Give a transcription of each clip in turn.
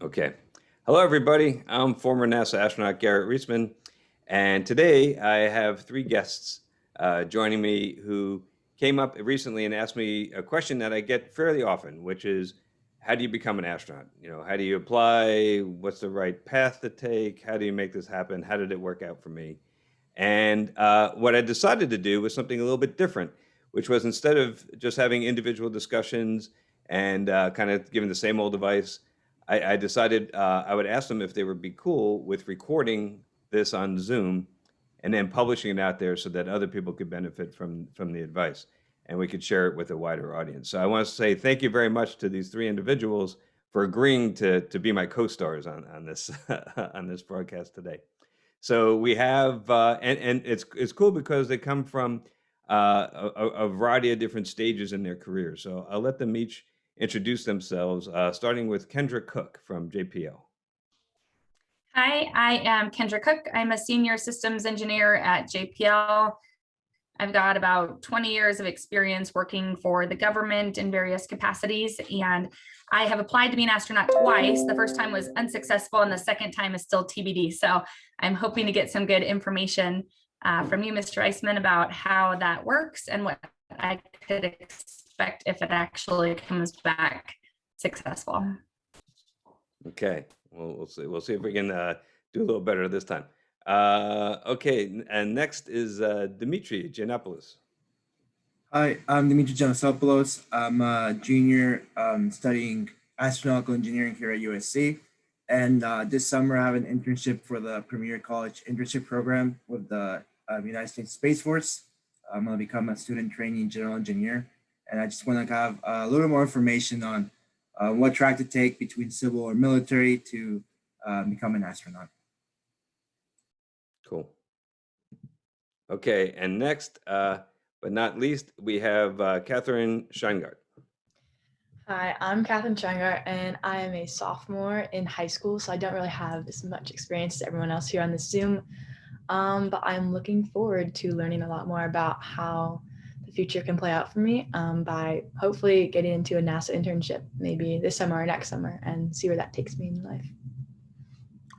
Okay. Hello, everybody. I'm former NASA astronaut Garrett Reisman, and today I have three guests joining me who came up recently and asked me a question that I get fairly often, which is, how do you become an astronaut? How do you apply? What's the right path to take? How do you make this happen? How did it work out for me? And what I decided to do was something a little bit different, which was instead of just having individual discussions and kind of giving the same old advice, I decided I would ask them if they would be cool with recording this on Zoom and then publishing it out there so that other people could benefit from the advice and we could share it with a wider audience. So I want to say thank you very much to these three individuals for agreeing to be my co-stars on this on this broadcast today. So we have, and it's cool because they come from a variety of different stages in their career. So I'll let them each introduce themselves, starting with Kendra Cook from JPL. Hi, I am Kendra Cook. I'm a senior systems engineer at JPL. I've got about 20 years of experience working for the government in various capacities, and I have applied to be an astronaut twice. The first time was unsuccessful, and the second time is still TBD. So I'm hoping to get some good information from you, Mr. Reisman, about how that works and what I could expect if it actually comes back successful. Okay, well, we'll see. We'll see if we can do a little better this time. Okay, and next is Dimitri Genosopolos. Hi, I'm Dimitri Genosopolos. I'm a junior studying astronautical engineering here at USC. And this summer, I have an internship for the Premier College Internship Program with the United States Space Force. I'm going to become a student trainee general engineer. And I just want to have a little more information on what track to take between civil or military to become an astronaut. Cool. Okay, and next, but not least, we have Catherine Scheingart. Hi, I'm Catherine Scheingart, and I am a sophomore in high school, so I don't really have as much experience as everyone else here on this Zoom, but I'm looking forward to learning a lot more about how the future can play out for me by hopefully getting into a NASA internship maybe this summer or next summer and see where that takes me in life.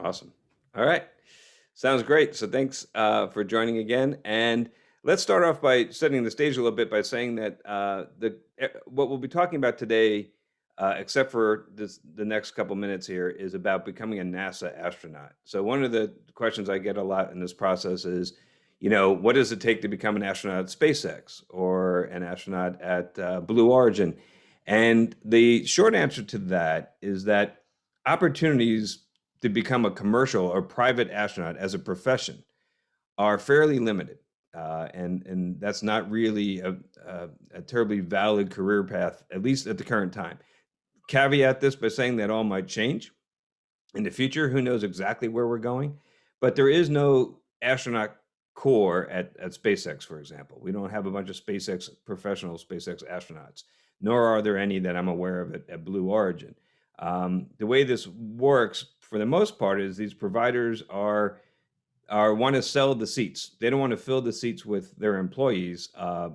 Awesome. All right. Sounds great. So thanks for joining again. And let's start off by setting the stage a little bit by saying that what we'll be talking about today, except for the next couple minutes here, is about becoming a NASA astronaut. So one of the questions I get a lot in this process is, what does it take to become an astronaut at SpaceX or an astronaut at Blue Origin? And the short answer to that is that opportunities to become a commercial or private astronaut as a profession are fairly limited. And that's not really a terribly valid career path, at least at the current time. Caveat this by saying that all might change in the future. Who knows exactly where we're going? But there is no astronaut corps at SpaceX, for example. We don't have a bunch of professional SpaceX astronauts, nor are there any that I'm aware of at Blue Origin. The way this works, for the most part, is these providers want to sell the seats. They don't want to fill the seats with their employees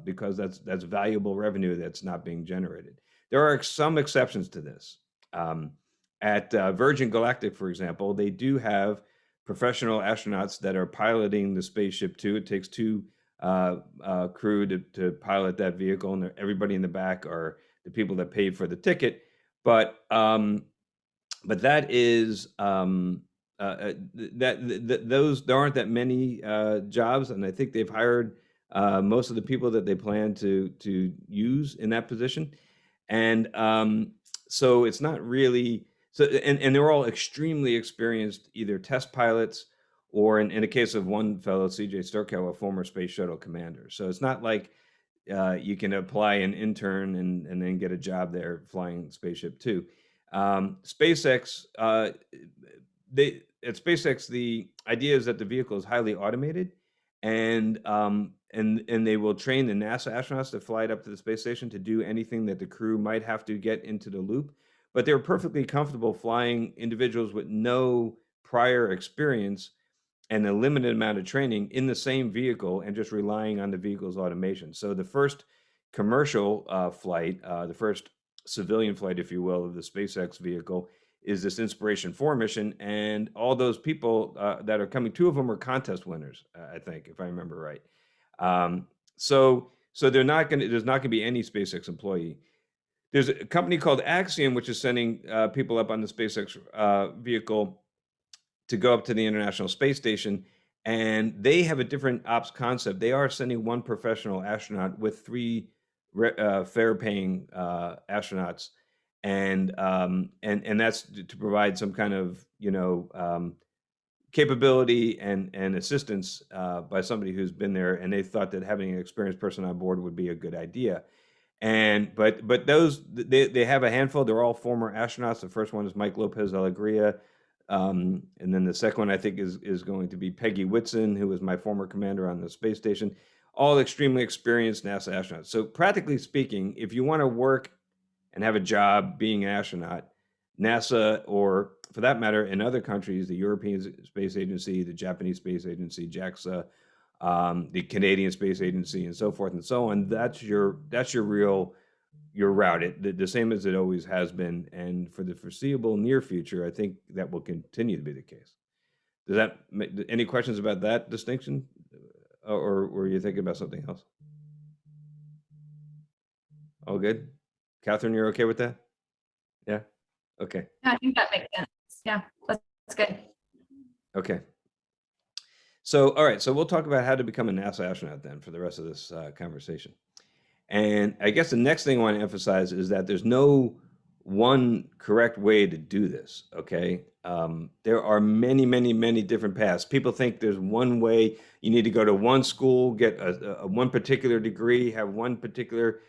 because that's valuable revenue that's not being generated. There are some exceptions to this. At Virgin Galactic, for example, they do have professional astronauts that are piloting the Spaceship Two. It takes two crew to pilot that vehicle, and everybody in the back are the people that paid for the ticket. But that is there aren't that many jobs, and I think they've hired most of the people that they plan to use in that position, and so it's not really so. And they're all extremely experienced, either test pilots or in the case of one fellow, C.J. Sturkow, a former space shuttle commander. So it's not like you can apply an intern and then get a job there flying Spaceship Two. SpaceX, at SpaceX, the idea is that the vehicle is highly automated, and they will train the NASA astronauts to fly it up to the space station to do anything that the crew might have to get into the loop. But they're perfectly comfortable flying individuals with no prior experience and a limited amount of training in the same vehicle and just relying on the vehicle's automation. So the first commercial flight, the first civilian flight, if you will, of the SpaceX vehicle is this Inspiration 4 mission, and all those people that are coming, 2 of them are contest winners, I think, if I remember right. So there's not going to be any SpaceX employee. There's a company called Axiom, which is sending people up on the SpaceX vehicle to go up to the International Space Station, and they have a different ops concept. They are sending 1 professional astronaut with 3 fair-paying astronauts, and that's to provide some kind of capability and assistance by somebody who's been there, and they thought that having an experienced person on board would be a good idea. And but those they have a handful. They're all former astronauts. The first one is Mike Lopez Alegria, and then the second one I think is going to be Peggy Whitson, who was my former commander on the space station. All extremely experienced NASA astronauts. So practically speaking, if you want to work and have a job being an astronaut, NASA, or for that matter, in other countries, the European Space Agency, the Japanese Space Agency, JAXA, the Canadian Space Agency, and so forth and so on. That's your route. The same as it always has been, and for the foreseeable near future, I think that will continue to be the case. Does that any questions about that distinction, or were you thinking about something else? All good, Catherine. You're okay with that? Yeah. Okay. Yeah, I think that makes sense. Yeah, that's good. Okay. So, all right. So we'll talk about how to become a NASA astronaut then for the rest of this conversation. And I guess the next thing I want to emphasize is that there's no one correct way to do this. Okay. There are many, many, many different paths. People think there's one way. You need to go to one school, get a one particular degree, have one particular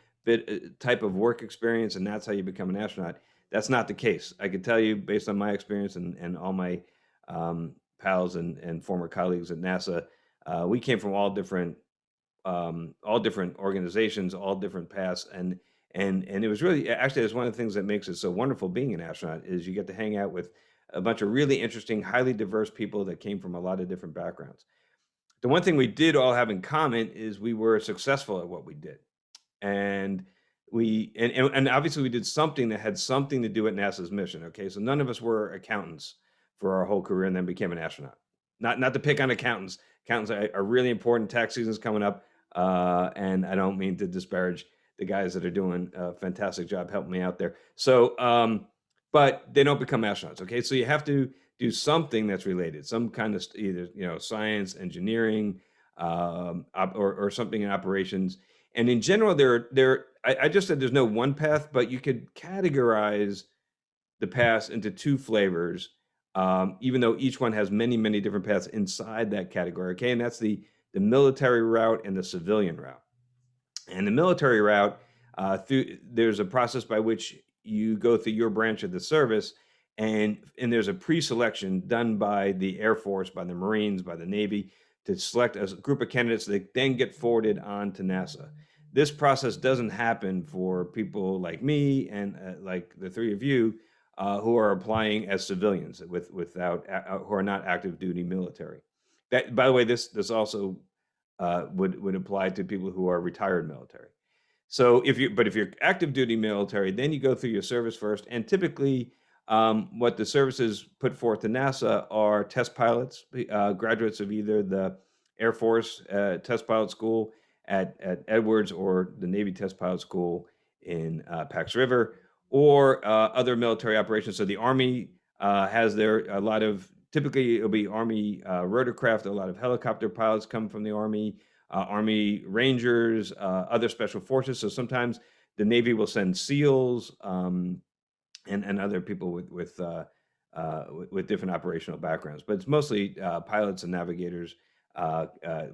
type of work experience, and that's how you become an astronaut. That's not the case. I can tell you, based on my experience and all my pals and former colleagues at NASA, we came from all different organizations, all different paths, and it was really, actually, it's one of the things that makes it so wonderful being an astronaut is you get to hang out with a bunch of really interesting, highly diverse people that came from a lot of different backgrounds. The one thing we did all have in common is we were successful at what we did, and and obviously we did something that had something to do with NASA's mission. Okay, so none of us were accountants for our whole career and then became an astronaut. Not to pick on accountants. Accountants are really important. Tax season's coming up, and I don't mean to disparage the guys that are doing a fantastic job helping me out there. So, but they don't become astronauts. Okay, so you have to do something that's related, some kind of either science, engineering, or something in operations. And in general, I just said there's no one path, but you could categorize the paths into 2 flavors, even though each one has many, many different paths inside that category. Okay, and that's the military route and the civilian route. And the military route, there's a process by which you go through your branch of the service, and there's a pre-selection done by the Air Force, by the Marines, by the Navy, to select a group of candidates that then get forwarded on to NASA. This process doesn't happen for people like me and like the 3 of you who are applying as civilians without who are not active duty military. That, by the way, this also would apply to people who are retired military. So if you're active duty military, then you go through your service first, and typically what the services put forth to NASA are test pilots, graduates of either the Air Force Test Pilot School at Edwards or the Navy Test Pilot School in Pax River, or other military operations. So the Army has typically it'll be Army rotorcraft. A lot of helicopter pilots come from the Army, Army Rangers, other special forces. So sometimes the Navy will send SEALs and other people with different operational backgrounds. But it's mostly pilots and navigators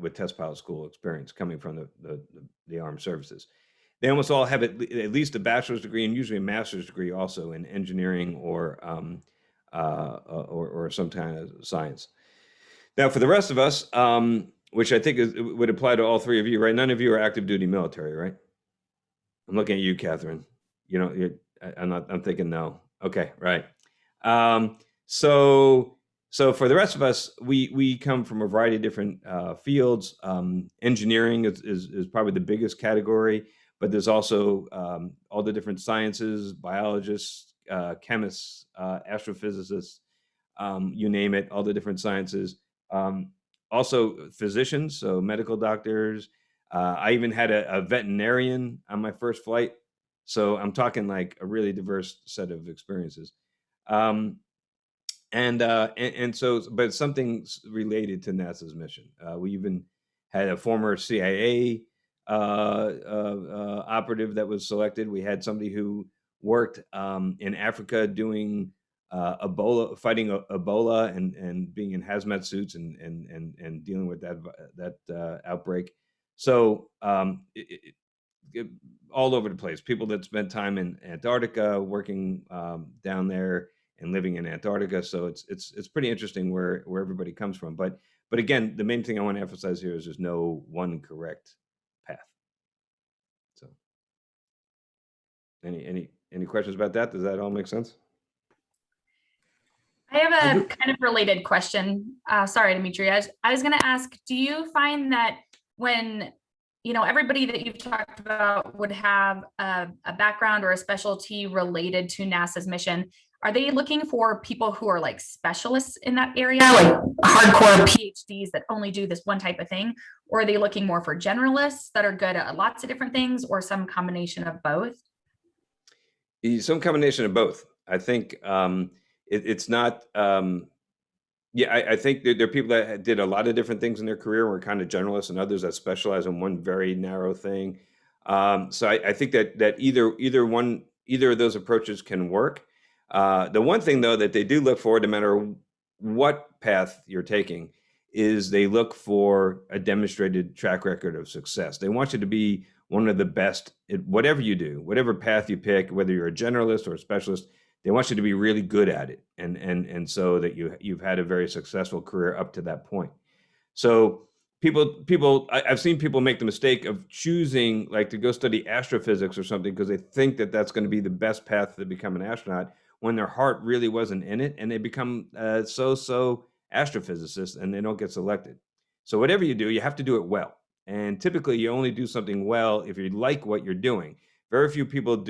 with test pilot school experience coming from the armed services. They almost all have at least a bachelor's degree and usually a master's degree also in engineering or some kind of science. Now, for the rest of us, which I think would apply to all 3 of you, right? None of you are active duty military, right? I'm looking at you, Catherine. I'm thinking no. Okay, right. So for the rest of us, we come from a variety of different fields. Engineering is probably the biggest category, but there's also all the different sciences, biologists, chemists, astrophysicists, you name it, all the different sciences. Also physicians, so medical doctors. I even had a veterinarian on my first flight. So I'm talking like a really diverse set of experiences. Um, and so, but something's related to NASA's mission. We even had a former CIA operative that was selected. We had somebody who worked in Africa doing Ebola, fighting Ebola, and being in hazmat suits and dealing with that outbreak. So all over the place. People that spent time in Antarctica, working down there and living in Antarctica. So it's pretty interesting where everybody comes from. But again, the main thing I want to emphasize here is there's no one correct path. So any questions about that? Does that all make sense? I have a kind of related question. Sorry, Dimitri. I was going to ask, do you find that when, everybody that you've talked about would have a background or a specialty related to NASA's mission, are they looking for people who are like specialists in that area, like hardcore PhDs that only do this one type of thing? Or are they looking more for generalists that are good at lots of different things, or some combination of both? Some combination of both. I think it's not. I think there are people that did a lot of different things in their career, were kind of generalists, and others that specialize in one very narrow thing. So I think that either of those approaches can work. The one thing, though, that they do look for, no matter what path you're taking, is they look for a demonstrated track record of success. They want you to be one of the best at whatever you do, whatever path you pick, whether you're a generalist or a specialist. They want you to be really good at it, and so that you've had a very successful career up to that point. So I've seen people make the mistake of choosing like to go study astrophysics or something because they think that that's going to be the best path to become an astronaut, when their heart really wasn't in it, and they become so astrophysicists and they don't get selected. So whatever you do, you have to do it well. And typically you only do something well if you like what you're doing. Very few people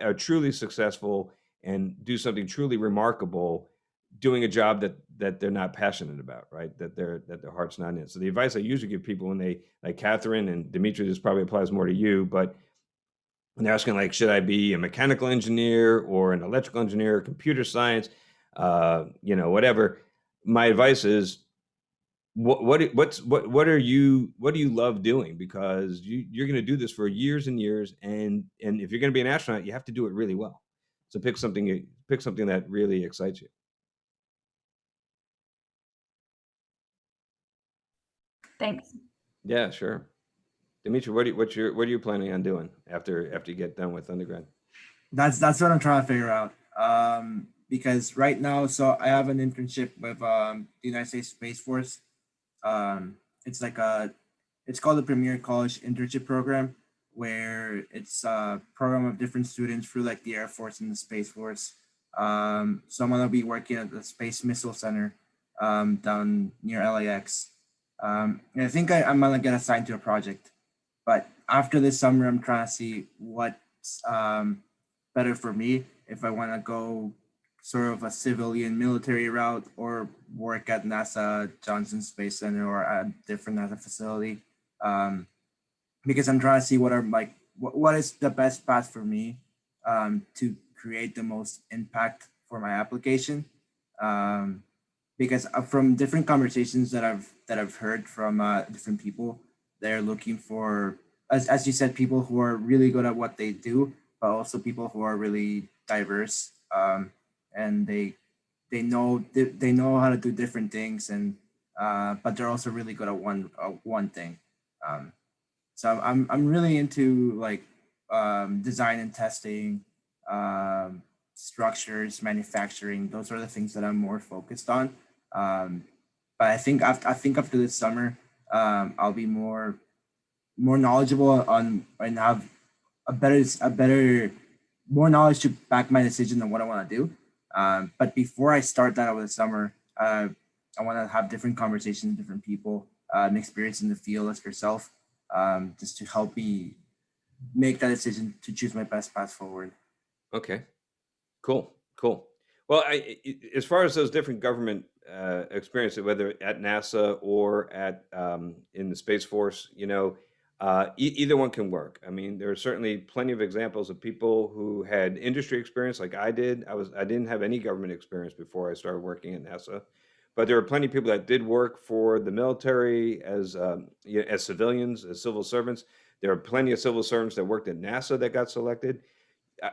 are truly successful and do something truly remarkable doing a job that they're not passionate about, right? That their heart's not in it. So the advice I usually give people when they, like Catherine and Dimitri, this probably applies more to you, but when they're asking like, should I be a mechanical engineer or an electrical engineer, computer science, whatever, my advice is, what do you love doing? Because you're going to do this for years and years, and if you're going to be an astronaut, you have to do it really well. So pick something that really excites you. Thanks. Yeah, sure. Dimitri, what are you planning on doing after you get done with undergrad? That's what I'm trying to figure out. Because right now, so I have an internship with the United States Space Force. It's called the Premier College Internship Program, where it's a program of different students through like the Air Force and the Space Force. So I'm gonna be working at the Space Missile Center down near LAX. And I think I'm gonna get assigned to a project. But after this summer, I'm trying to see what's better for me, if I want to go sort of a civilian military route or work at NASA Johnson Space Center or at a different NASA facility. Because I'm trying to see what is the best path for me to create the most impact for my application. Because from different conversations that I've heard from different people, they're looking for, as you said, people who are really good at what they do, but also people who are really diverse, and they know how to do different things, and but they're also really good at one thing. So I'm really into like design and testing, structures, manufacturing. Those are the things that I'm more focused on. But I think after this summer, I'll be more knowledgeable on and have a better more knowledge to back my decision on what I want to do. But before I start that over the summer, I want to have different conversations with different people, and experience in the field as yourself, just to help me make that decision to choose my best path forward. Okay. Cool, cool. Well, as far as those different government experiences, whether at NASA or at in the Space Force, either one can work. I mean, there are certainly plenty of examples of people who had industry experience, like I did. I didn't have any government experience before I started working at NASA, but there are plenty of people that did work for the military as as civilians, as civil servants. There are plenty of civil servants that worked at NASA that got selected.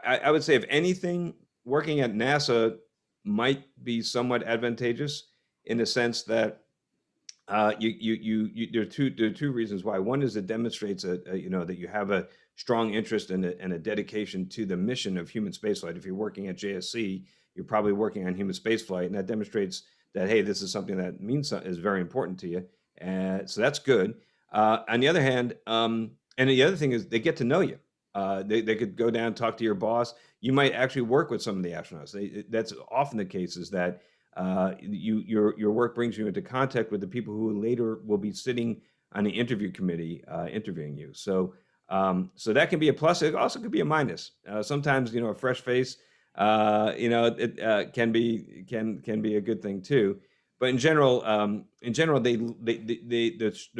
I would say, if anything, working at NASA might be somewhat advantageous in the sense that there are two reasons why. One is it demonstrates that you have a strong interest and a dedication to the mission of human spaceflight. If you're working at JSC, you're probably working on human spaceflight, and that demonstrates that, hey, this is something that is very important to you, and so that's good. On the other hand, and the other thing is they get to know you. They could go down and talk to your boss. You might actually work with some of the astronauts. That's often the case, is that your work brings you into contact with the people who later will be sitting on the interview committee interviewing you. So that can be a plus. It also could be a minus. Sometimes a fresh face, it can be a good thing too. But in general, the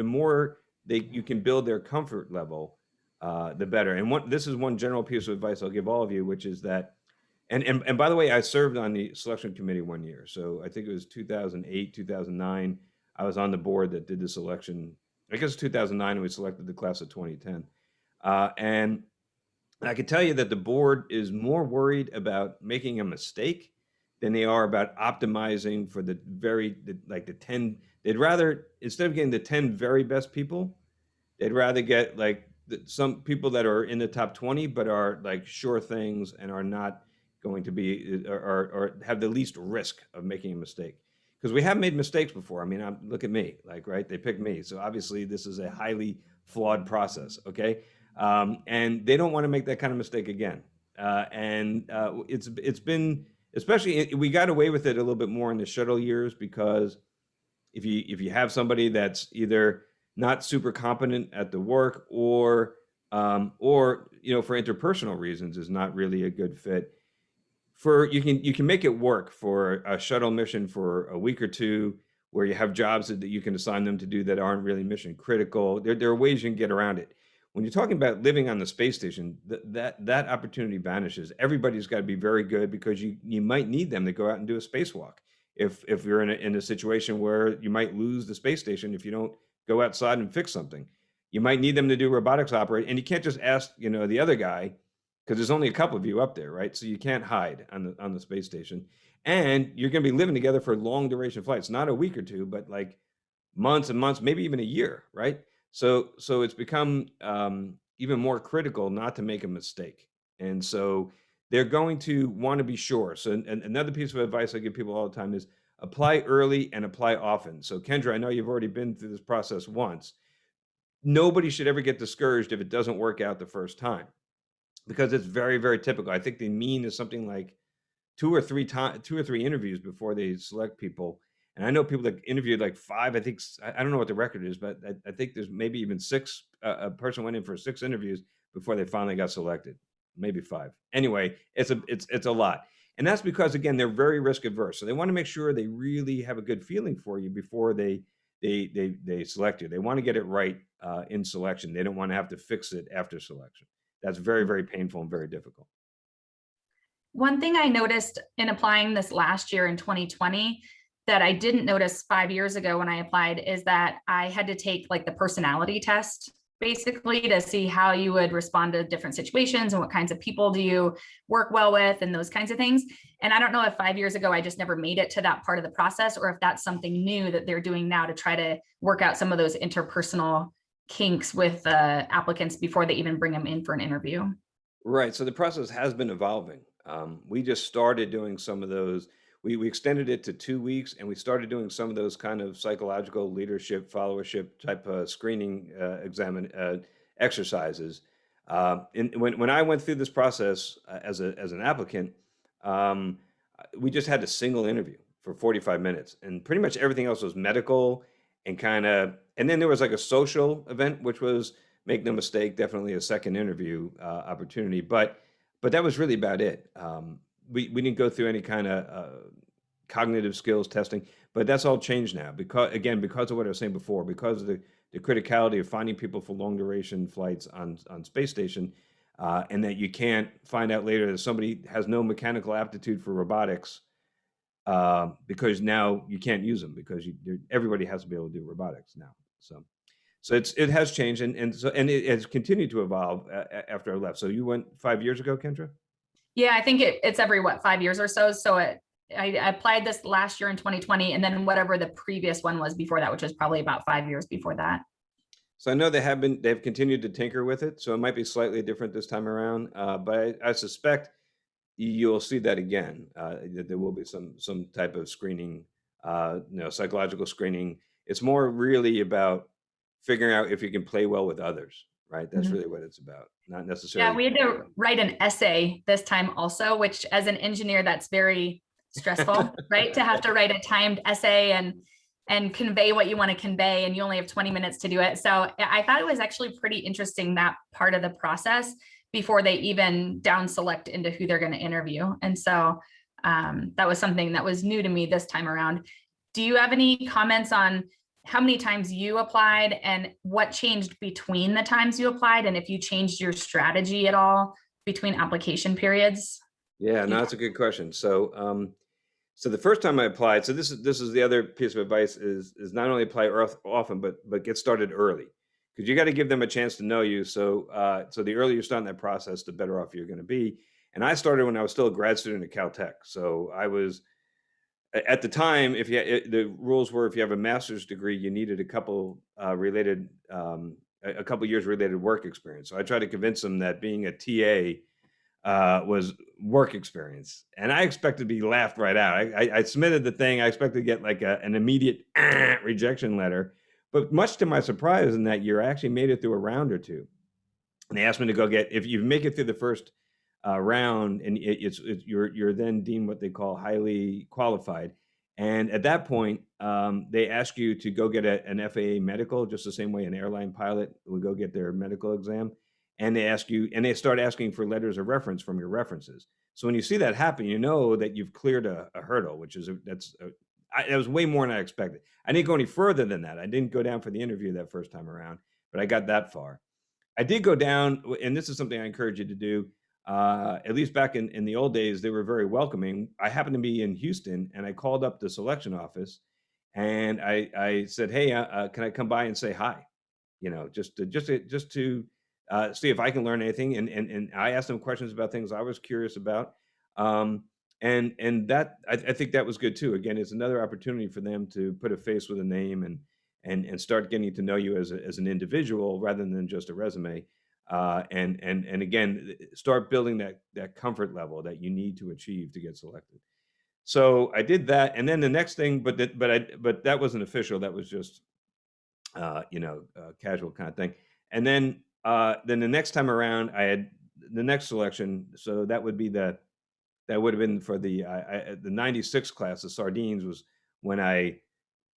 more you can build their comfort level, the better. And this is one general piece of advice I'll give all of you, which is that, and by the way, I served on the selection committee 1 year. So I think it was 2008, 2009. I was on the board that did the selection. I guess 2009, and we selected the class of 2010. And I can tell you that the board is more worried about making a mistake than they are about optimizing for the 10. They'd rather, instead of getting the 10 very best people, they'd rather get some people that are in the top 20 but are like sure things and are not going to be or have the least risk of making a mistake. Because we have made mistakes before. I mean, look at me, right? They picked me, so obviously this is a highly flawed process. Okay, and they don't want to make that kind of mistake again. It's been, especially, we got away with it a little bit more in the shuttle years, because if you have somebody that's either not super competent at the work, or for interpersonal reasons is not really a good fit, you can make it work for a shuttle mission for a week or two, where you have jobs that you can assign them to do that aren't really mission critical. There are ways you can get around it. When you're talking about living on the space station, that opportunity vanishes. Everybody's got to be very good, because you might need them to go out and do a spacewalk. If you're in a situation where you might lose the space station if you don't go outside and fix something, you might need them to do robotics operate, and you can't just ask the other guy, because there's only a couple of you up there, right? So you can't hide on the space station, and you're going to be living together for long duration flights, not a week or two, but like months and months, maybe even a year, right? So it's become even more critical not to make a mistake, and so they're going to want to be sure. So another piece of advice I give people all the time is apply early and apply often. So Kendra, I know you've already been through this process once. Nobody should ever get discouraged if it doesn't work out the first time, because it's very, very typical. I think the mean is something like 2 or 3 interviews before they select people. And I know people that interviewed like 5. I think, I don't know what the record is, but I think there's maybe even 6. A person went in for 6 interviews before they finally got selected. Maybe 5. Anyway, it's a lot. And that's because, again, they're very risk averse. So they want to make sure they really have a good feeling for you before they select you. They want to get it right in selection. They don't want to have to fix it after selection. That's very, very painful and very difficult. One thing I noticed in applying this last year in 2020 that I didn't notice 5 years ago when I applied is that I had to take like the personality test, basically, to see how you would respond to different situations and what kinds of people do you work well with and those kinds of things. And I don't know if 5 years ago I just never made it to that part of the process, or if that's something new that they're doing now to try to work out some of those interpersonal kinks with applicants before they even bring them in for an interview. Right. So the process has been evolving. We just started doing some of those. We extended it to 2 weeks, and we started doing some of those kind of psychological leadership, followership type of screening exercises. And when I went through this process as an applicant, we just had a single interview for 45 minutes, and pretty much everything else was medical and and then there was like a social event, which was, make no mistake, definitely a second interview opportunity, but that was really about it. we didn't go through any kind of cognitive skills testing, but that's all changed now because of what I was saying before, because of the criticality of finding people for long duration flights on space station, and that you can't find out later that somebody has no mechanical aptitude for robotics, because now you can't use them because everybody has to be able to do robotics now. So it has changed, and it has continued to evolve after I left. So you went 5 years ago, Kendra? Yeah, I think it's every 5 years or so. So I applied this last year in 2020, and then whatever the previous one was before that, which was probably about 5 years before that. So I know they've continued to tinker with it, so it might be slightly different this time around. But I suspect you'll see that again. That there will be some type of screening, psychological screening. It's more really about figuring out if you can play well with others, right? That's really what it's about, not necessarily. Yeah, we had to write an essay this time also, which as an engineer, that's very stressful, right? To have to write a timed essay and convey what you want to convey, and you only have 20 minutes to do it. So I thought it was actually pretty interesting, that part of the process, before they even down select into who they're going to interview. And so that was something that was new to me this time around. Do you have any comments on how many times you applied and what changed between the times you applied, and if you changed your strategy at all between application periods? Yeah, no, that's a good question. So the first time I applied, so this is the other piece of advice is not only apply often, but get started early, because you got to give them a chance to know you. So the earlier you start in that process, the better off you're going to be. And I started when I was still a grad student at Caltech. So I was, at the time, the rules were if you have a master's degree, you needed a couple years related work experience. So I tried to convince them that being a TA was work experience, and I expected to be laughed right out. I submitted the thing. I expected to get like an immediate rejection letter, but much to my surprise, in that year, I actually made it through a round or two, and they asked me to go get, if you make it through the first round, and you're then deemed what they call highly qualified, and at that point, they ask you to go get an FAA medical, just the same way an airline pilot would go get their medical exam. And they start asking for letters of reference from your references. So when you see that happen, you know that you've cleared a hurdle, which is that was way more than I expected. I didn't go any further than that. I didn't go down for the interview that first time around, but I got that far. I did go down, and this is something I encourage you to do. At least back in the old days, they were very welcoming. I happened to be in Houston, and I called up the selection office, and I said, "Hey, can I come by and say hi? Just to see if I can learn anything." And I asked them questions about things I was curious about. And that I think that was good too. Again, it's another opportunity for them to put a face with a name and start getting to know you as an individual rather than just a resume. And again, start building that comfort level that you need to achieve to get selected. So I did that, and then the next thing, but that wasn't official. That was just casual kind of thing. And then the next time around, I had the next selection. So that would have been for the 96 class. The Sardines was when I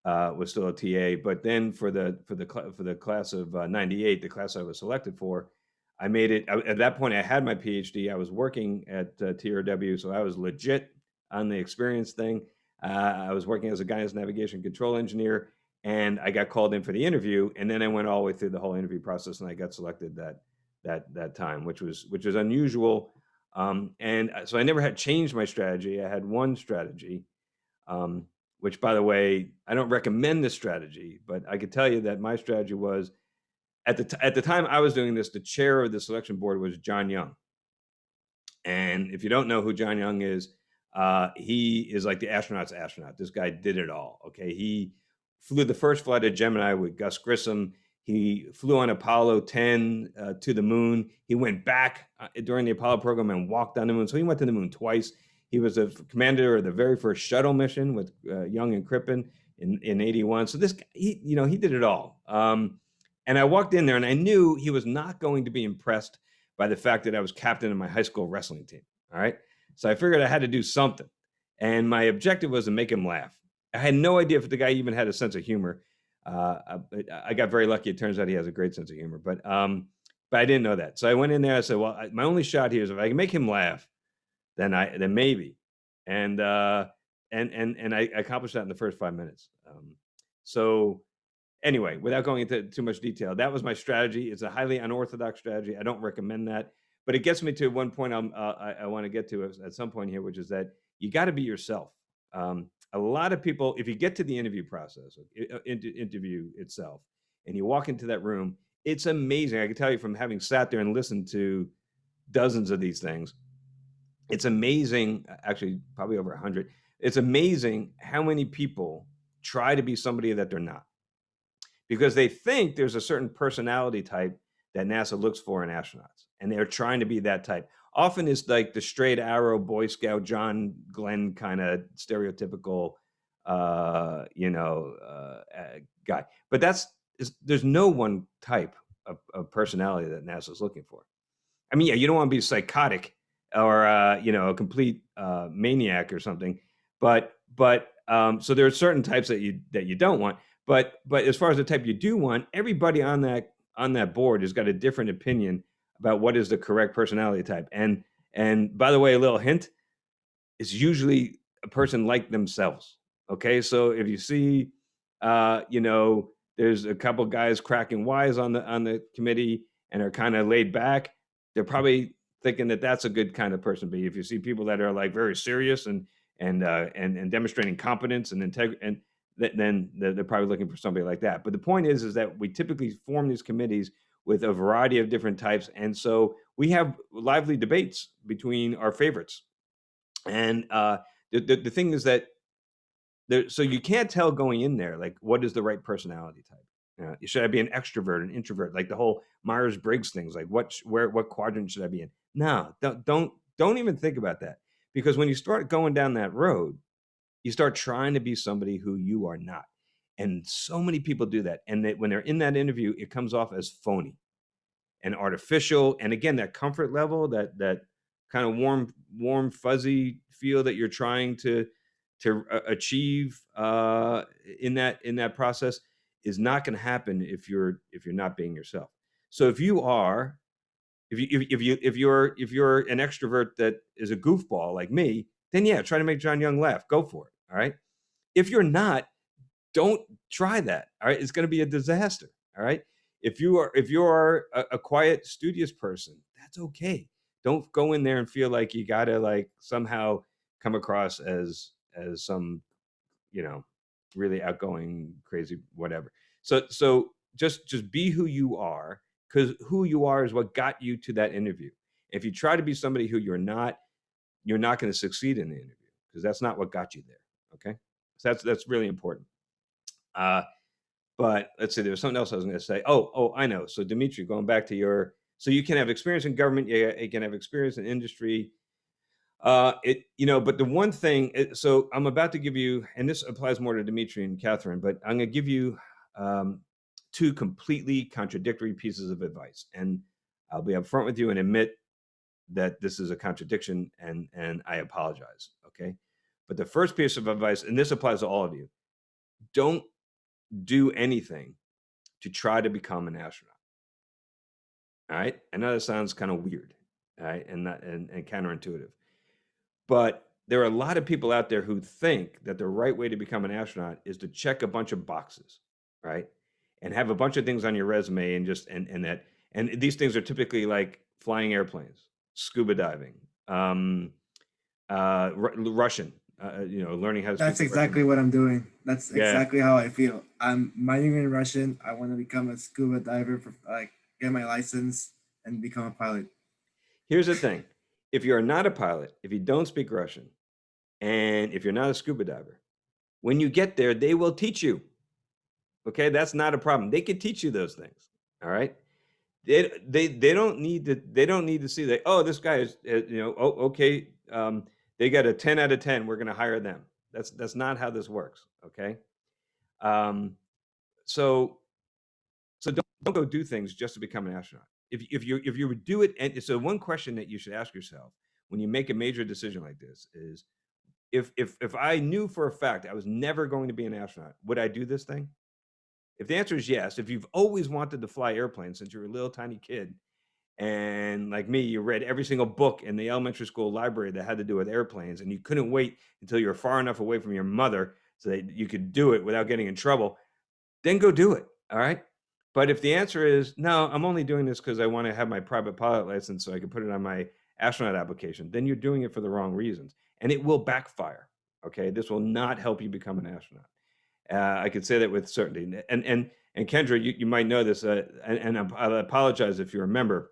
was still a TA. But then for the class of 98, the class I was selected for, I made it. At that point, I had my PhD. I was working at TRW, so I was legit on the experience thing. I was working as a guidance navigation control engineer. And I got called in for the interview, and then I went all the way through the whole interview process, and I got selected that time, which was unusual. And so I never had changed my strategy. I had one strategy, which, by the way, I don't recommend this strategy, but I could tell you that my strategy was, at the time I was doing this, the chair of the selection board was John Young. And if you don't know who John Young is, he is like the astronaut's astronaut. This guy did it all. Okay, he flew the first flight of Gemini with Gus Grissom. He flew on Apollo 10 to the moon. He went back during the Apollo program and walked on the moon. So he went to the moon twice. He was a commander of the very first shuttle mission with Young and Crippen in 81. So this guy, he did it all. And I walked in there, and I knew he was not going to be impressed by the fact that I was captain of my high school wrestling team. All right. So I figured I had to do something. And my objective was to make him laugh. I had no idea if the guy even had a sense of humor. I got very lucky. It turns out he has a great sense of humor, but I didn't know that. So I went in there. I said, well, my only shot here is if I can make him laugh, then maybe. And I accomplished that in the first 5 minutes. So anyway, without going into too much detail, that was my strategy. It's a highly unorthodox strategy. I don't recommend that, but it gets me to one point I want to get to at some point here, which is that you got to be yourself. A lot of people, if you get to the interview process, interview itself, and you walk into that room, it's amazing. I can tell you from having sat there and listened to dozens of these things, it's amazing, actually probably over 100. It's amazing how many people try to be somebody that they're not, because they think there's a certain personality type that NASA looks for in astronauts, and they're trying to be that type. Often it's like the straight arrow Boy Scout John Glenn kind of stereotypical, guy. But there's no one type of personality that NASA's looking for. I mean, yeah, you don't want to be psychotic or a complete maniac or something, but so there are certain types that you don't want. But as far as the type you do want, everybody on that board has got a different opinion about what is the correct personality type. And by the way, a little hint, it's usually a person like themselves. Okay, so if you see, there's a couple guys cracking wise on the committee and are kind of laid back, they're probably thinking that that's a good kind of person to be. If you see people that are like very serious and demonstrating competence and integrity, and then they're probably looking for somebody like that. But the point is that we typically form these committees with a variety of different types, and so we have lively debates between our favorites. And the thing is that so you can't tell going in there like what is the right personality type. Should I be an extrovert, an introvert, like the whole Myers-Briggs things? Like what quadrant should I be in? No, don't even think about that, because when you start going down that road, you start trying to be somebody who you are not. And so many people do that. And when they're in that interview, it comes off as phony and artificial. And again, that comfort level, that kind of warm, fuzzy feel that you're trying to achieve in that process is not going to happen if you're not being yourself. So if you're an extrovert that is a goofball like me, then yeah, try to make John Young laugh. Go for it. All right. If you're not, don't try that. All right. It's going to be a disaster. All right. If you are a quiet, studious person, that's okay. Don't go in there and feel like you gotta like somehow come across as some, really outgoing, crazy, whatever. So just be who you are, because who you are is what got you to that interview. If you try to be somebody who you're not going to succeed in the interview, because that's not what got you there. Okay, so that's really important. But let's see, there was something else I was going to say. Oh, I know. So Dimitri, going back to so you can have experience in government, you can have experience in industry. But the one thing, so I'm about to give you, and this applies more to Dimitri and Catherine, but I'm going to give you two completely contradictory pieces of advice. And I'll be upfront with you and admit that this is a contradiction, and I apologize. Okay. But the first piece of advice, and this applies to all of you, don't do anything to try to become an astronaut. All right. I know that sounds kind of weird, all right, and counterintuitive. But there are a lot of people out there who think that the right way to become an astronaut is to check a bunch of boxes, right? And have a bunch of things on your resume, and these things are typically like flying airplanes, scuba diving, Russian, learning how to speak That's exactly Russian. what I'm doing. That's Yeah. exactly how I feel. I'm minoring in Russian. I want to become a scuba diver for get my license and become a pilot. Here's the thing. If you're not a pilot, if you don't speak Russian, and if you're not a scuba diver, when you get there, they will teach you. Okay, that's not a problem. They can teach you those things. All right. They don't need to see that. Oh, this guy is okay. They got a 10 out of 10. We're going to hire them. That's not how this works. Okay. So don't go do things just to become an astronaut. If you would do it, and so one question that you should ask yourself when you make a major decision like this is, if I knew for a fact I was never going to be an astronaut, would I do this thing? If the answer is yes, if you've always wanted to fly airplanes since you're a little tiny kid, And like me, you read every single book in the elementary school library that had to do with airplanes, and you couldn't wait until you were far enough away from your mother so that you could do it without getting in trouble, then go do it. All right. But if the answer is no, I'm only doing this because I want to have my private pilot license so I can put it on my astronaut application, then you're doing it for the wrong reasons, and it will backfire. Okay, this will not help you become an astronaut. I could say that with certainty. And Kendra, you might know this, and I apologize if you remember,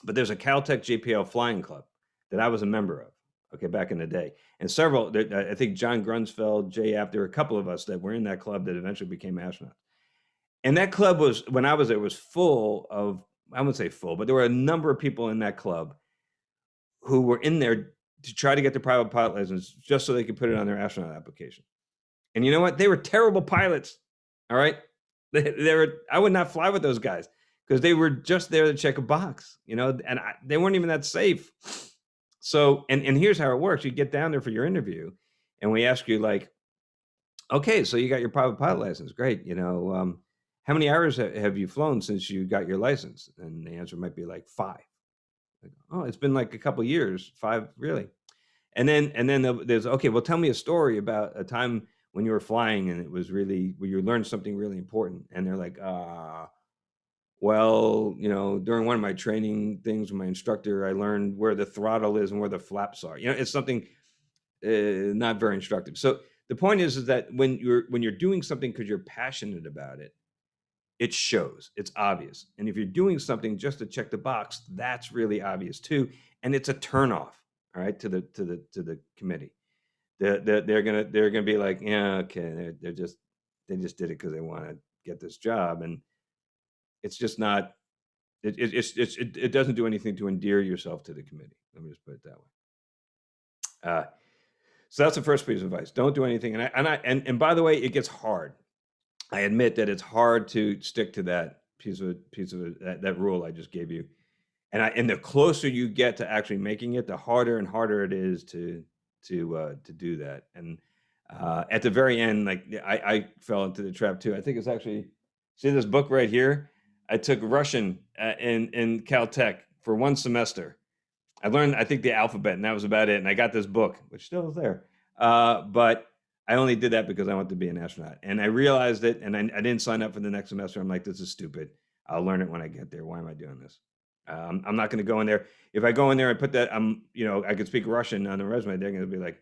but there's a Caltech JPL flying club that I was a member of. Okay, back in the day, and several. I think John Grunsfeld, Jay App, there were a couple of us that were in that club that eventually became astronauts. And that club was, when I was there, was full of, I wouldn't say full, but there were a number of people in that club who were in there to try to get their private pilot license just so they could put it on their astronaut application. And you know what? They were terrible pilots. All right. They were, I would not fly with those guys because they were just there to check a box, and they weren't even that safe. So, and here's how it works. You get down there for your interview and we ask you like, okay, so you got your private pilot license. Great. How many hours have you flown since you got your license? And the answer might be like 5. Like, oh, it's been like a couple years. 5, really? And then there's, okay, well, tell me a story about a time when you were flying and it was really, where you learned something really important. And they're like, well, during one of my training things with my instructor, I learned where the throttle is and where the flaps are. It's something not very instructive. So the point is that when you're doing something because you're passionate about it, it shows, it's obvious. And if you're doing something just to check the box, that's really obvious too. And it's a turnoff, all right, to the committee. They're gonna be like, yeah, okay, they just did it because they want to get this job, and it's just not. It doesn't do anything to endear yourself to the committee. Let me just put it that way. So that's the first piece of advice. Don't do anything. And by the way, it gets hard. I admit that it's hard to stick to that piece of that rule I just gave you. And the closer you get to actually making it, the harder and harder it is to do that. And at the very end, like I fell into the trap too. I think it's actually, see this book right here? I took Russian in Caltech for 1 semester. I learned, I think, the alphabet, and that was about it. And I got this book, which still is there. But I only did that because I wanted to be an astronaut. And I realized it, and I didn't sign up for the next semester. I'm like, this is stupid. I'll learn it when I get there. Why am I doing this? I'm not going to go in there. If I go in there and put that, I could speak Russian on the resume, they're going to be like,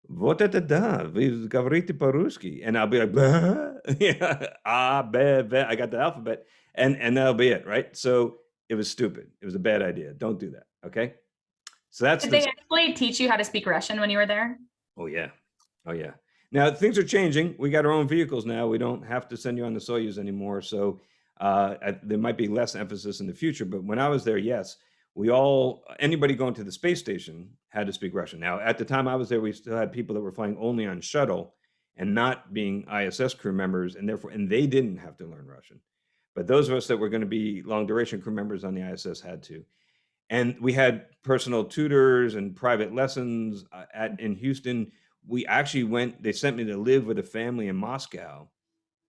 вот это да, вы говорите по-русски. And I'll be like, yeah, I got the alphabet. And that'll be it, right? So it was stupid. It was a bad idea. Don't do that, okay? So that's Did they actually teach you how to speak Russian when you were there? Oh, yeah. Oh, yeah. Now, things are changing. We got our own vehicles now. We don't have to send you on the Soyuz anymore. So there might be less emphasis in the future. But when I was there, yes, anybody going to the space station had to speak Russian. Now, at the time I was there, we still had people that were flying only on shuttle and not being ISS crew members, and they didn't have to learn Russian. But those of us that were going to be long duration crew members on the ISS had to. And we had personal tutors and private lessons in Houston. We actually they sent me to live with a family in Moscow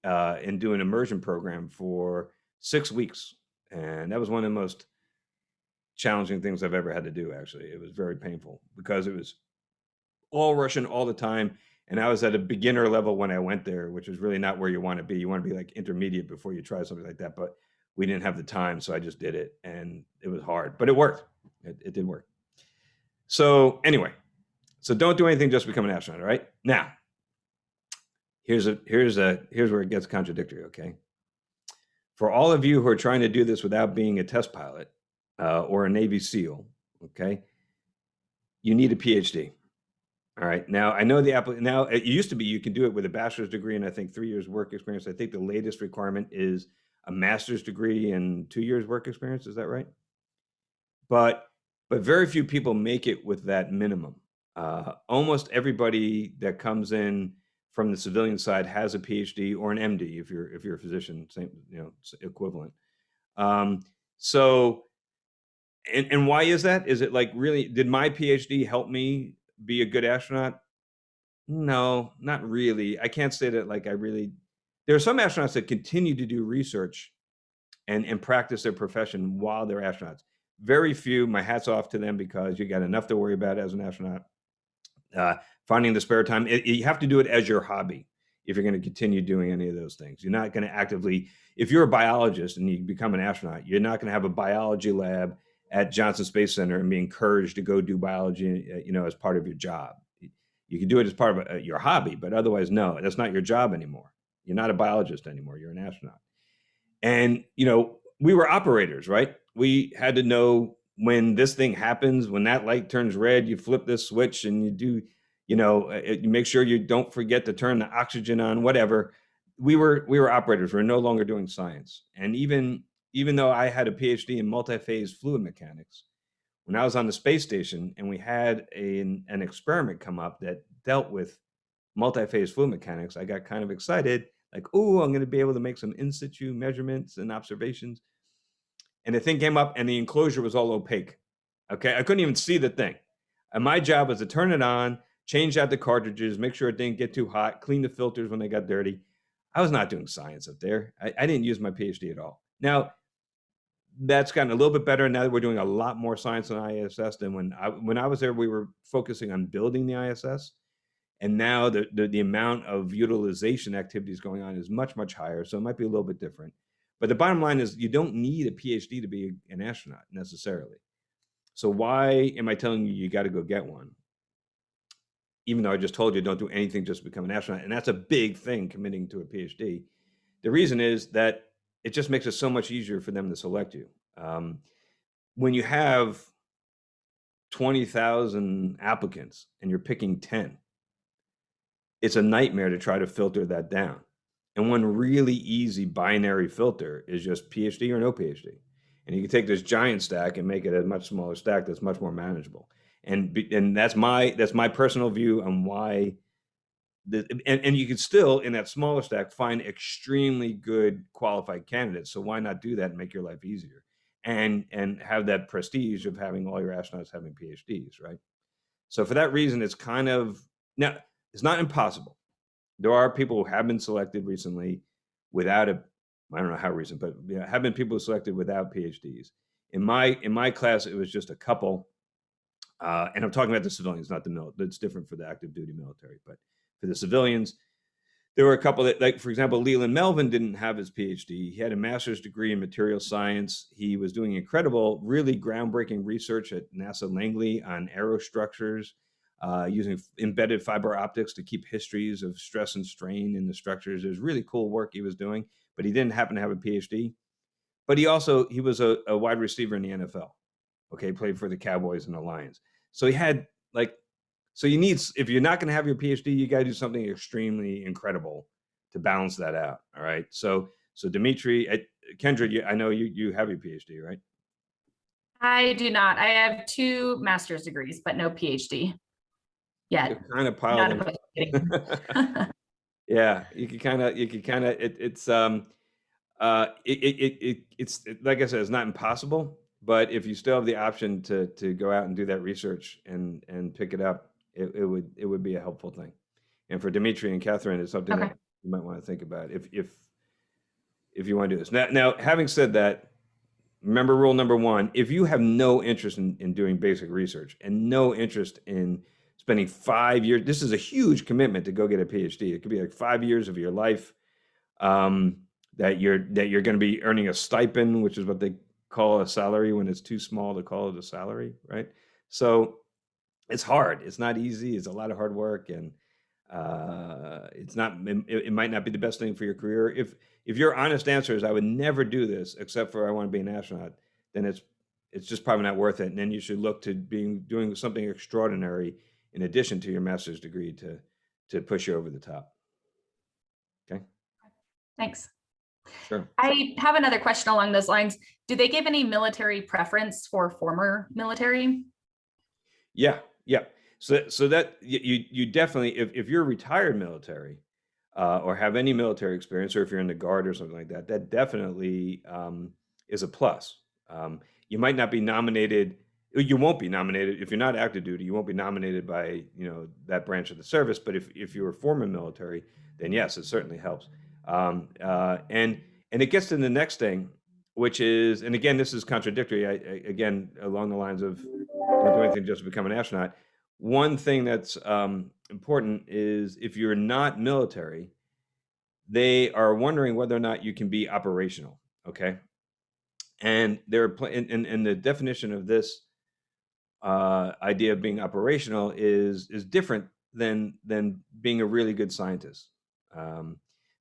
and do an immersion program for 6 weeks. And that was one of the most challenging things I've ever had to do, actually. It was very painful because it was all Russian all the time. And I was at a beginner level when I went there, which is really not where you want to be. You want to be like intermediate before you try something like that. But we didn't have the time, so I just did it. And it was hard, but it worked. It did work. So anyway, so don't do anything just to become an astronaut, all right? Now, here's where it gets contradictory, okay? For all of you who are trying to do this without being a test pilot or a Navy SEAL, okay, you need a PhD. All right. Now, I know now it used to be you can do it with a bachelor's degree and I think 3 years work experience. I think the latest requirement is a master's degree and 2 years work experience. Is that right? But very few people make it with that minimum. Almost everybody that comes in from the civilian side has a PhD or an MD if you're a physician, same equivalent. So, and why is that? Is it like really? Did my PhD help me be a good astronaut? No, not really. I can't say that like I really. There are some astronauts that continue to do research and practice their profession while they're astronauts. Very few. My hat's off to them, because you got enough to worry about as an astronaut. Finding the spare time, you have to do it as your hobby if you're going to continue doing any of those things. You're not going to actively, if you're a biologist and you become an astronaut, you're not going to have a biology lab at Johnson Space Center and be encouraged to go do biology, as part of your job. You can do it as part of your hobby, but otherwise, no, that's not your job anymore. You're not a biologist anymore. You're an astronaut. And, we were operators, right? We had to know when this thing happens, when that light turns red, you flip this switch and you do, you make sure you don't forget to turn the oxygen on, whatever. We were operators. We're no longer doing science. And even though I had a PhD in multi-phase fluid mechanics, when I was on the space station and we had an experiment come up that dealt with multi-phase fluid mechanics, I got kind of excited, like, oh, I'm going to be able to make some in situ measurements and observations. And the thing came up and the enclosure was all opaque. Okay, I couldn't even see the thing. And my job was to turn it on, change out the cartridges, make sure it didn't get too hot, clean the filters when they got dirty. I was not doing science up there. I didn't use my PhD at all. Now, that's gotten a little bit better now that we're doing a lot more science on ISS than when I was there. We were focusing on building the ISS, and now the amount of utilization activities going on is much, much higher. So it might be a little bit different. But the bottom line is you don't need a PhD to be an astronaut necessarily. So why am I telling you got to go get one? Even though I just told you don't do anything, just become an astronaut. And that's a big thing, committing to a PhD. The reason is that it just makes it so much easier for them to select you. When you have 20,000 applicants and you're picking 10, it's a nightmare to try to filter that down. And one really easy binary filter is just PhD or no PhD. And you can take this giant stack and make it a much smaller stack that's much more manageable. And that's my personal view on why. And you can still, in that smaller stack, find extremely good qualified candidates. So why not do that and make your life easier, and have that prestige of having all your astronauts having PhDs, right? So for that reason, it's kind of, now it's not impossible. There are people who have been selected recently without I don't know how recent, but have been people selected without PhDs. In my class, it was just a couple, and I'm talking about the civilians, not the military. It's different for the active duty military, but for the civilians, there were a couple that, like, for example, Leland Melvin didn't have his PhD. He had a master's degree in material science. He was doing incredible, really groundbreaking research at NASA Langley on aerostructures, using embedded fiber optics to keep histories of stress and strain in the structures. It was really cool work he was doing, but he didn't happen to have a PhD. But he was a wide receiver in the NFL. Okay, played for the Cowboys and the Lions. So he had, like, so you need, if you're not going to have your PhD, you got to do something extremely incredible to balance that out. All right. So Dimitri, Kendra, I know you have your PhD, right? I do not. I have 2 master's degrees, but no PhD yet. You kind of piled them. Yeah, you could kind of, it's like I said, it's not impossible, but if you still have the option to go out and do that research and pick it up, it would be a helpful thing. And for Dimitri and Catherine, it's something that you might want to think about if you want to do this. Now, having said that, remember rule number 1: if you have no interest in doing basic research and no interest in spending 5 years, this is a huge commitment to go get a PhD. It could be like 5 years of your life, that you're going to be earning a stipend, which is what they call a salary when it's too small to call it a salary, right? So it's hard. It's not easy. It's a lot of hard work, and it might not be the best thing for your career. If your honest answer is I would never do this except for I want to be an astronaut, then it's just probably not worth it. And then you should look to doing something extraordinary in addition to your master's degree to push you over the top. Okay. Thanks. Sure. I have another question along those lines. Do they give any military preference for former military? Yeah. So that you definitely, if you're retired military, or have any military experience, or if you're in the Guard or something like that, that definitely is a plus. You might not be nominated. You won't be nominated if you're not active duty. You won't be nominated by that branch of the service. But if you were former military, then yes, it certainly helps. And it gets to the next thing. which is, and again, this is contradictory. Again, along the lines of don't do anything just to become an astronaut. One thing that's important is if you're not military, they are wondering whether or not you can be operational. Okay, and and the definition of this idea of being operational is different than being a really good scientist. Um,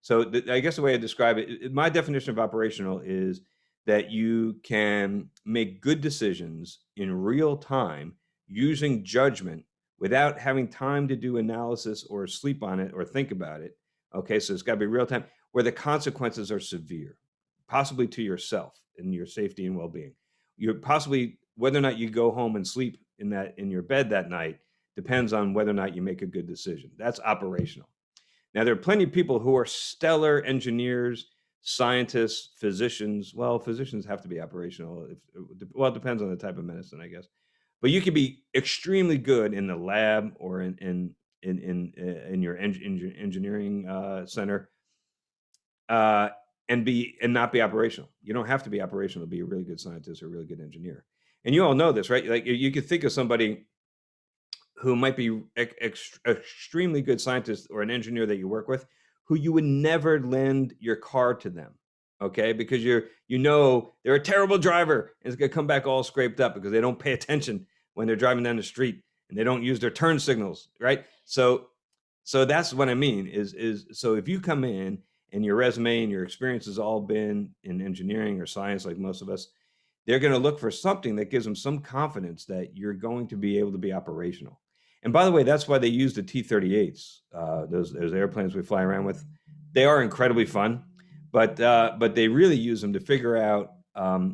I guess the way I describe it, my definition of operational is that you can make good decisions in real time using judgment without having time to do analysis or sleep on it or think about it. Okay, so it's got to be real time where the consequences are severe, possibly to yourself and your safety and well-being. You're possibly whether or not you go home and sleep in your bed that night depends on whether or not you make a good decision. That's operational. Now, there are plenty of people who are stellar engineers, scientists, physicians. Well, physicians have to be operational. Well, it depends on the type of medicine, I guess. But you could be extremely good in the lab or in your engineering center, and not be operational. You don't have to be operational to be a really good scientist or a really good engineer. And you all know this, right? Like you could think of somebody who might be extremely good scientist or an engineer that you work with, who you would never lend your car to them, okay? Because they're a terrible driver and it's gonna come back all scraped up because they don't pay attention when they're driving down the street and they don't use their turn signals, right? So that's what I mean is so if you come in and your resume and your experience has all been in engineering or science, like most of us, they're going to look for something that gives them some confidence that you're going to be able to be operational. And by the way, that's why they use the T-38s, those airplanes we fly around with. They are incredibly fun, but they really use them to figure out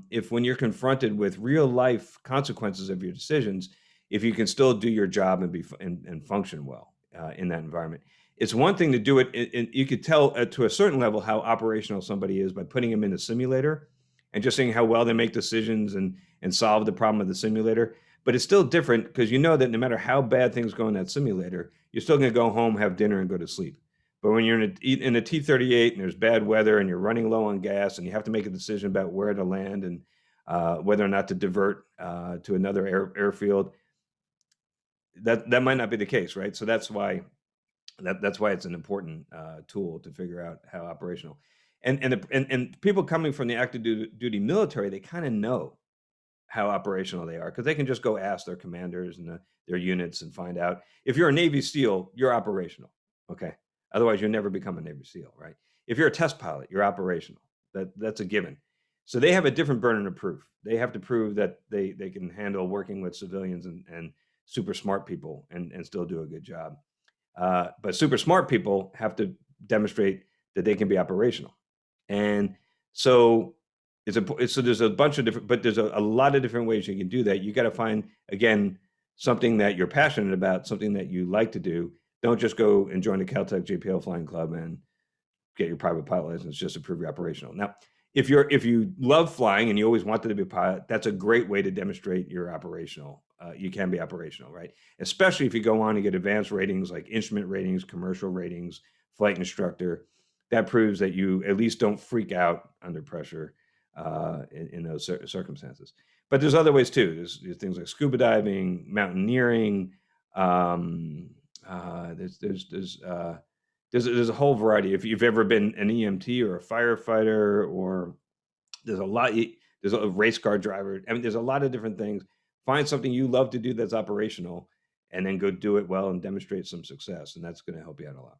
if when you're confronted with real life consequences of your decisions, if you can still do your job and function well in that environment. It's one thing to do it, and you could tell to a certain level how operational somebody is by putting them in a simulator and just seeing how well they make decisions and solve the problem of the simulator. But it's still different because you know that no matter how bad things go in that simulator, you're still going to go home, have dinner, and go to sleep. But when you're in a T-38 and there's bad weather and you're running low on gas and you have to make a decision about where to land and whether or not to divert to another airfield, that might not be the case, right? So that's why it's an important tool to figure out how operational. And people coming from the active duty military, they kind of know how operational they are because they can just go ask their commanders and their units and find out. If you're a Navy SEAL, you're operational, okay? Otherwise, you'll never become a Navy SEAL, right? If you're a test pilot, you're operational. That's a given. So they have a different burden of proof. They have to prove that they can handle working with civilians and super smart people and still do a good job. But super smart people have to demonstrate that they can be operational. And so there's a bunch of different, but there's a lot of different ways you can do that. You got to find, again, something that you're passionate about, something that you like to do. Don't just go and join the Caltech JPL Flying Club and get your private pilot license just to prove you're operational. Now, if you love flying and you always wanted to be a pilot, that's a great way to demonstrate you're operational. You can be operational, right? Especially if you go on and get advanced ratings like instrument ratings, commercial ratings, flight instructor. That proves that you at least don't freak out under pressure in those circumstances. But there's other ways too. There's things like scuba diving, mountaineering. There's a whole variety. If you've ever been an EMT or a firefighter, or there's a race car driver. I mean, there's a lot of different things. Find something you love to do that's operational, and then go do it well and demonstrate some success, and that's going to help you out a lot.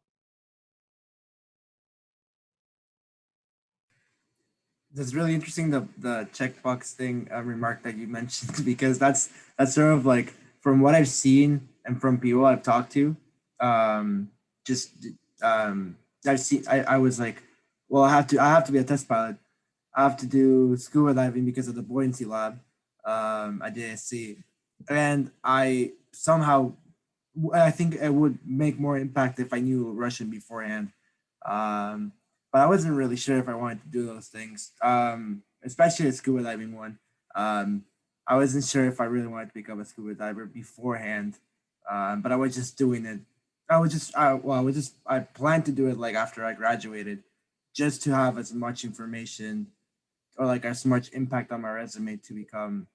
That's really interesting, the checkbox thing remark that you mentioned because that's sort of like from what I've seen and from people I've talked to, just I've seen I was like, well, I have to be a test pilot. I have to do scuba diving because of the buoyancy lab at DSC, and I think it would make more impact if I knew Russian beforehand. But I wasn't really sure if I wanted to do those things, especially the scuba diving one. I wasn't sure if I really wanted to become a scuba diver beforehand, but I was just doing it. I planned to do it like after I graduated, just to have as much information or like as much impact on my resume to become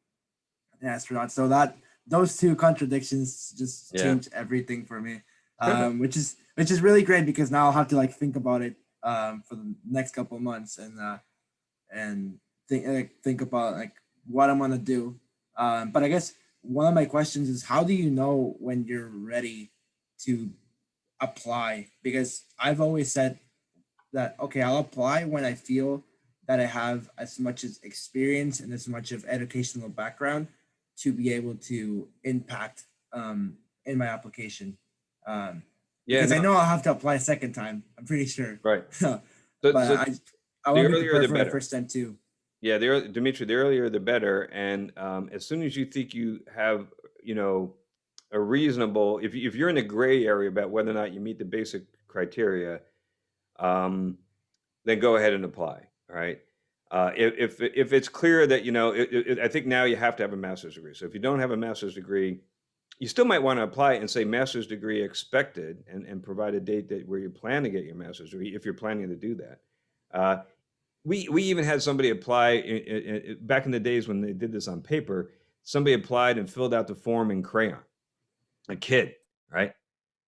an astronaut. So that those two contradictions just Yeah. changed everything for me, which is really great because now I'll have to like think about it for the next couple of months and think about like what I'm gonna do. But I guess one of my questions is how do you know when you're ready to apply? Because I've always said that okay, I'll apply when I feel that I have as much as experience and as much of educational background to be able to impact in my application. Yeah, Because I no, know I'll have to apply a second time. I'm pretty sure. right. but So I the want to be earlier the prepared for my better. first time too. Yeah, Dimitri, the earlier the better. And as soon as you think you have, a reasonable, if you're in a gray area about whether or not you meet the basic criteria, then go ahead and apply. All right. If it's clear that I think now you have to have a master's degree. So if you don't have a master's degree, you still might want to apply and say master's degree expected, and provide a date where you plan to get your master's degree if you're planning to do that. We even had somebody apply back in the days when they did this on paper. Somebody applied and filled out the form in crayon, a kid, right?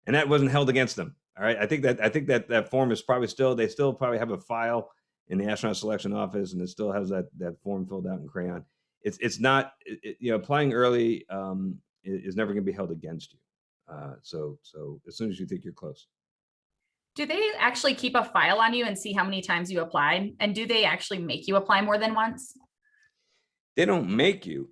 And that wasn't held against them. All right. I think that form is probably they still probably have a file in the astronaut selection office, and it still has that form filled out in crayon. It's not, applying early is never going to be held against you. So as soon as you think you're close. Do they actually keep a file on you and see how many times you applied? And do they actually make you apply more than once? They don't make you,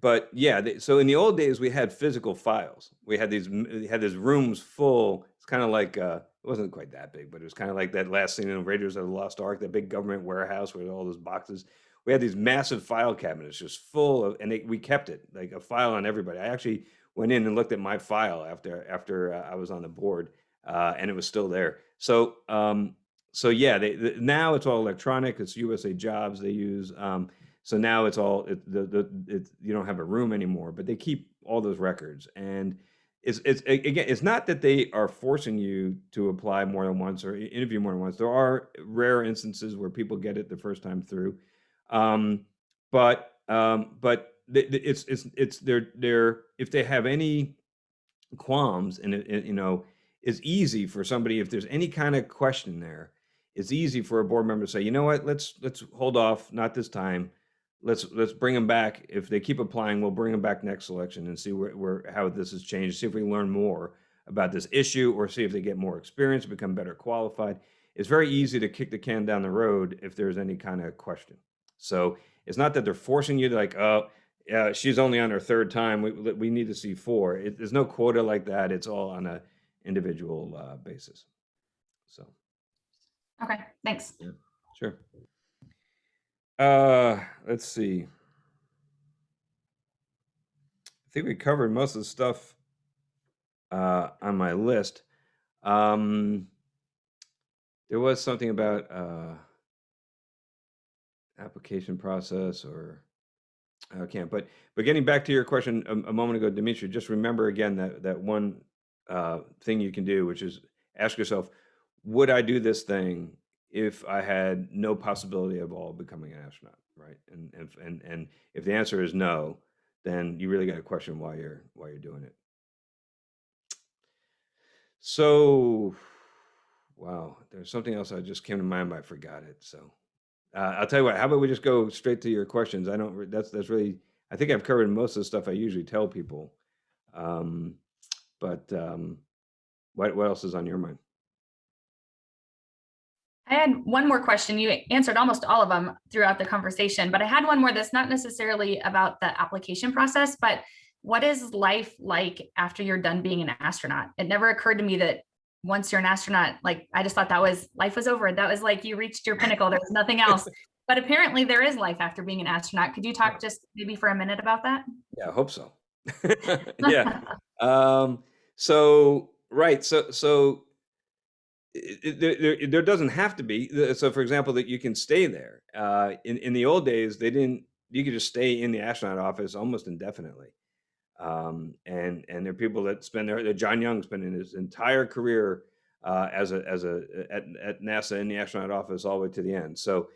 but yeah. So in the old days, we had physical files. We had these rooms full. It's kind of like it wasn't quite that big, but it was kind of like that last scene in Raiders of the Lost Ark, that big government warehouse with all those boxes. We had these massive file cabinets just full of, and we kept it like a file on everybody. I actually went in and looked at my file after I was on the board, and it was still there. So yeah, now it's all electronic. It's USA Jobs they use. So now it's all you don't have a room anymore, but they keep all those records. And it's not that they are forcing you to apply more than once or interview more than once. There are rare instances where people get it the first time through, but it's they're if they have any qualms, and it's easy for somebody, if there's any kind of question there, it's easy for a board member to say, you know what, let's hold off, not this time. Let's bring them back. If they keep applying, we'll bring them back next selection and see how this has changed. See if we learn more about this issue, or see if they get more experience, become better qualified. It's very easy to kick the can down the road if there's any kind of question. So it's not that they're forcing you to like, oh, yeah, she's only on her third time. We need to see 4. There's no quota like that. It's all on a individual basis. So. Okay, thanks. Yeah, sure. Let's see. I think we covered most of the stuff on my list. There was something about application process, or I can't. But getting back to your question a moment ago, Dimitri, just remember again that one thing you can do, which is ask yourself, would I do this thing if I had no possibility of all becoming an astronaut, right? And if the answer is no, then you really got to question why you're doing it. So, wow, there's something else that just came to mind, but I forgot it. So, I'll tell you what. How about we just go straight to your questions? That's really. I think I've covered most of the stuff I usually tell people. But what else is on your mind? I had one more question. You answered almost all of them throughout the conversation, but I had one more that's not necessarily about the application process, but what is life like after you're done being an astronaut? It never occurred to me that once you're an astronaut, like I just thought life was over. That was like you reached your pinnacle. There was nothing else. But apparently there is life after being an astronaut. Could you talk just maybe for a minute about that? Yeah, I hope so. Yeah. So right. So there doesn't have to be. So for example, that you can stay there. In the old days, you could just stay in the astronaut office almost indefinitely. And there are people that spend John Young spent in his entire career at NASA in the astronaut office all the way to the end. So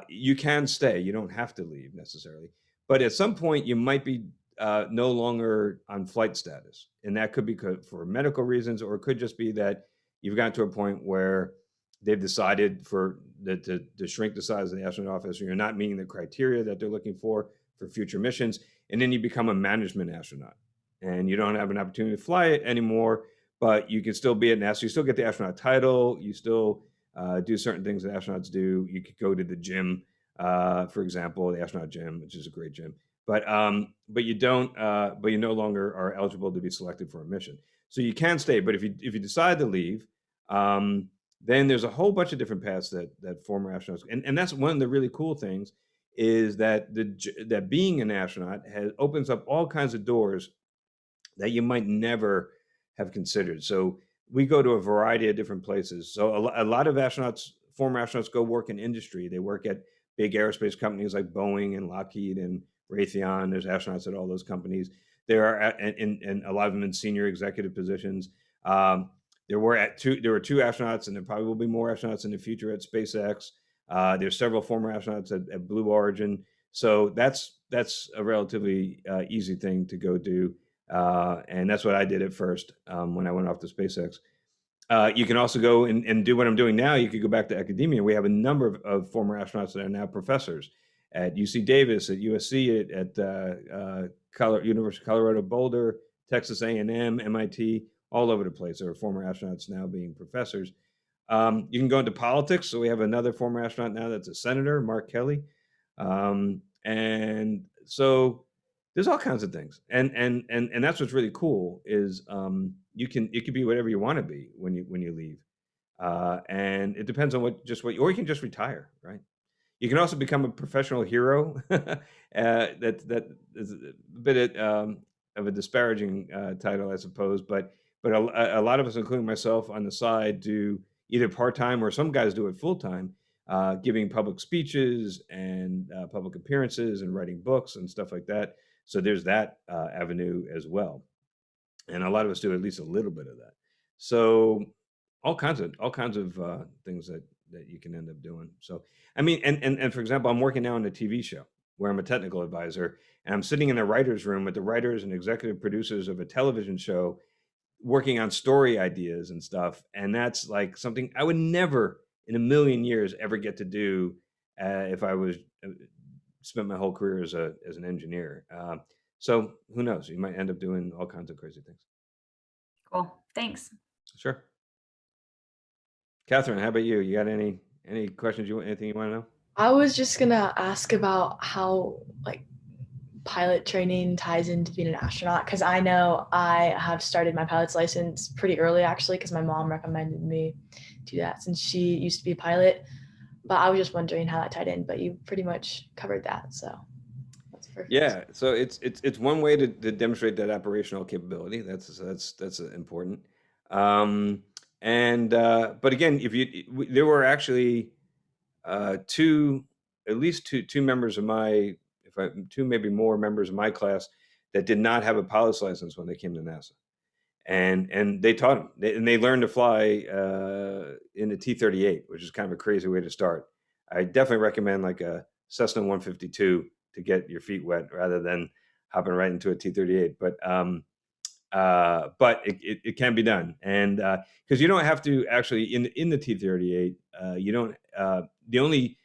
You can stay. You don't have to leave necessarily. But at some point, you might be no longer on flight status. And that could be for medical reasons, or it could just be that you've gotten to a point where they've decided to shrink the size of the astronaut office, or you're not meeting the criteria that they're looking for future missions. And then you become a management astronaut. And you don't have an opportunity to fly it anymore, but you can still be at NASA. You still get the astronaut title. You still do certain things that astronauts do. You could go to the gym, for example, the astronaut gym, which is a great gym. But you don't. But you no longer are eligible to be selected for a mission. So you can stay. But if you decide to leave, then there's a whole bunch of different paths that former astronauts. And that's one of the really cool things is that that being an astronaut opens up all kinds of doors that you might never have considered. So we go to a variety of different places. So a lot of astronauts, former astronauts, go work in industry. They work at big aerospace companies like Boeing and Lockheed and Raytheon. There's astronauts at all those companies. There are, and a lot of them in senior executive positions. There were two astronauts, and there probably will be more astronauts in the future at SpaceX. There's several former astronauts at Blue Origin. So that's a relatively easy thing to go do. And that's what I did at first when I went off to SpaceX. You can also go and do what I'm doing now. You could go back to academia. We have a number of former astronauts that are now professors at UC Davis, at USC, at University of Colorado Boulder, Texas A&M, MIT, all over the place. There are former astronauts now being professors. You can go into politics. So we have another former astronaut now that's a senator, Mark Kelly. And so there's all kinds of things. And that's what's really cool is you can be whatever you want to be when you leave. And it depends on or you can just retire, right? You can also become a professional hero. That is a bit of a disparaging title, I suppose. But a lot of us, including myself, on the side do either part-time or some guys do it full-time, giving public speeches and public appearances and writing books and stuff like that. So there's that avenue as well. And a lot of us do at least a little bit of that. So all kinds of things that you can end up doing. So, I mean, and for example, I'm working now on a TV show where I'm a technical advisor, and I'm sitting in the writer's room with the writers and executive producers of a television show working on story ideas and stuff. And that's like something I would never in a million years ever get to do if I was spent my whole career as an engineer. So who knows? You might end up doing all kinds of crazy things. Cool. Thanks. Sure. Catherine, how about you? You got any questions? Anything you want to know? I was just gonna ask about how pilot training ties into being an astronaut, because I know I have started my pilot's license pretty early actually, because my mom recommended me do that since she used to be a pilot. But I was just wondering how that tied in, but you pretty much covered that, so that's perfect. Yeah, so it's one way to demonstrate that operational capability. That's important. But again, there were actually at least two members of two maybe more members of my class that did not have a pilot's license when they came to NASA, and they taught them, and they learned to fly in the T-38, which is kind of a crazy way to start. I definitely recommend like a Cessna 152 to get your feet wet rather than hopping right into a T-38. But it can be done, and because you don't have to actually in the T-38, you don't. The only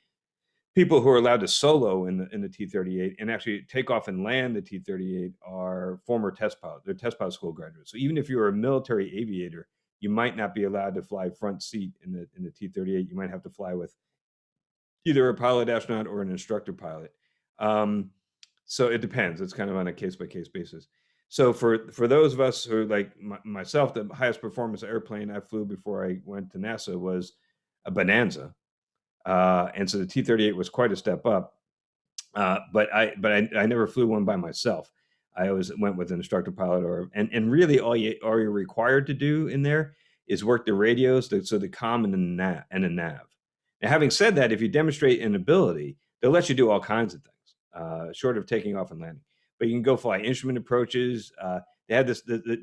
people who are allowed to solo in the T-38 and actually take off and land the T-38 are former test pilots. They're test pilot school graduates. So even if you're a military aviator, you might not be allowed to fly front seat in the T-38. You might have to fly with either a pilot astronaut or an instructor pilot. So it depends. It's kind of on a case-by-case basis. So for those of us who like myself, the highest performance airplane I flew before I went to NASA was a Bonanza. And so the T-38 was quite a step up. But I never flew one by myself. I always went with an instructor pilot and really all you're required to do in there is work the radios, so the comm and the nav. Now, having said that, if you demonstrate an ability, they'll let you do all kinds of things, short of taking off and landing. But you can go fly instrument approaches. They had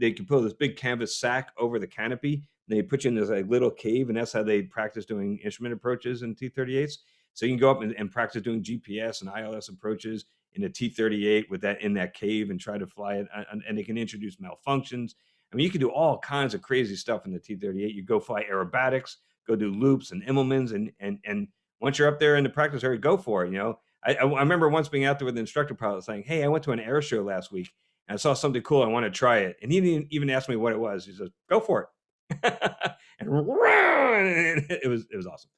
they could put this big canvas sack over the canopy, and they put you in this like little cave, and that's how they practice doing instrument approaches in T-38s. So you can go up and practice doing GPS and ILS approaches in a T-38 with that in that cave and try to fly it, and it can introduce malfunctions. I mean, you can do all kinds of crazy stuff in the T-38. You go fly aerobatics, go do loops and Immelmans, and once you're up there in the practice area, go for it. You know, I remember once being out there with an instructor pilot saying, "Hey, I went to an air show last week and I saw something cool. I want to try it." And he didn't even ask me what it was. He says, "Go for it." And it was awesome.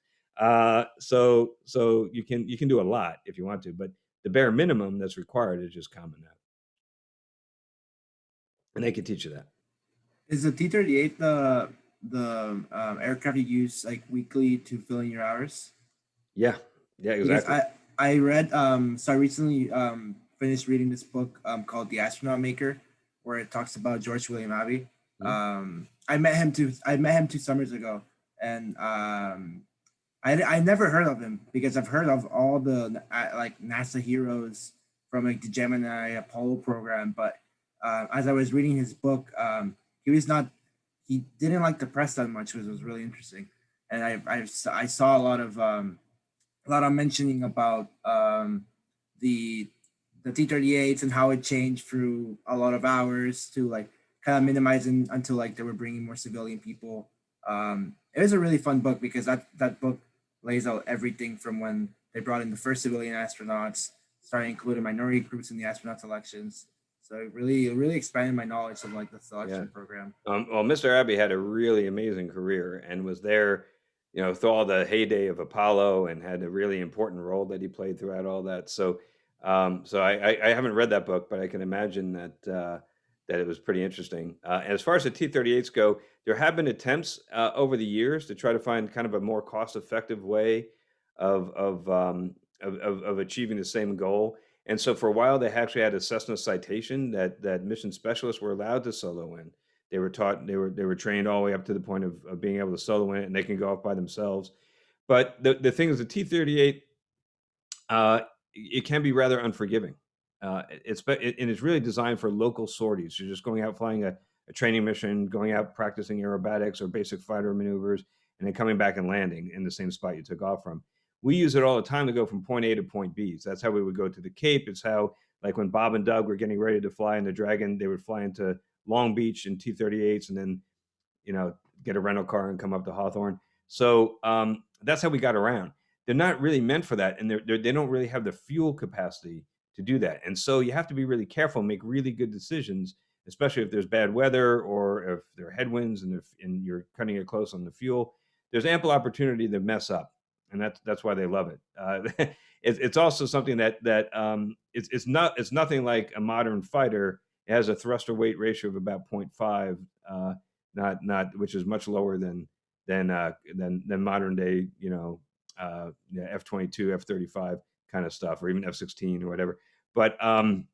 So you can do a lot if you want to, but the bare minimum that's required is just common sense, and they can teach you that. Is the T-38 the aircraft you use like weekly to fill in your hours? Yeah, Because exactly. I read so I recently finished reading this book called The Astronaut Maker, where it talks about George William Abbey. I met him 2 summers ago, and I never heard of him because I've heard of all the like NASA heroes from like the Gemini Apollo program, but as I was reading his book, he didn't like the press that much, which was really interesting. And I saw a lot of mentioning about the T-38s and how it changed through a lot of hours to like kind of minimizing until like they were bringing more civilian people. It was a really fun book because that book lays out everything from when they brought in the first civilian astronauts, starting including minority groups in the astronaut selections. So it really expanded my knowledge of like the selection program. Well, Mr. Abbey had a really amazing career and was there, you know, through all the heyday of Apollo, and had a really important role that he played throughout all that. So, I haven't read that book, but I can imagine that it was pretty interesting. And as far as the T-38s go, there have been attempts over the years to try to find kind of a more cost-effective way of of achieving the same goal. And so for a while, they actually had a Cessna citation that mission specialists were allowed to solo in. They were taught, they were trained all the way up to the point of being able to solo in it, and they can go off by themselves. But the thing is, the T-38, it can be rather unforgiving. And it's really designed for local sorties. You're just going out flying a training mission, going out practicing aerobatics or basic fighter maneuvers, and then coming back and landing in the same spot you took off from. We use it all the time to go from point A to point B. So that's how we would go to the Cape. It's how, like when Bob and Doug were getting ready to fly in the Dragon, they would fly into Long Beach in T-38s and then, you know, get a rental car and come up to Hawthorne. So that's how we got around. They're not really meant for that, and they don't really have the fuel capacity to do that. And so you have to be really careful, make really good decisions, especially if there's bad weather or if there are headwinds and you're cutting it close on the fuel. There's ample opportunity to mess up, and that's why they love it. It's also something that it's nothing like a modern fighter. It has a thruster weight ratio of about 0.5, not which is much lower than modern day, you know, F-22, F-35 kind of stuff, or even F-16 or whatever. But you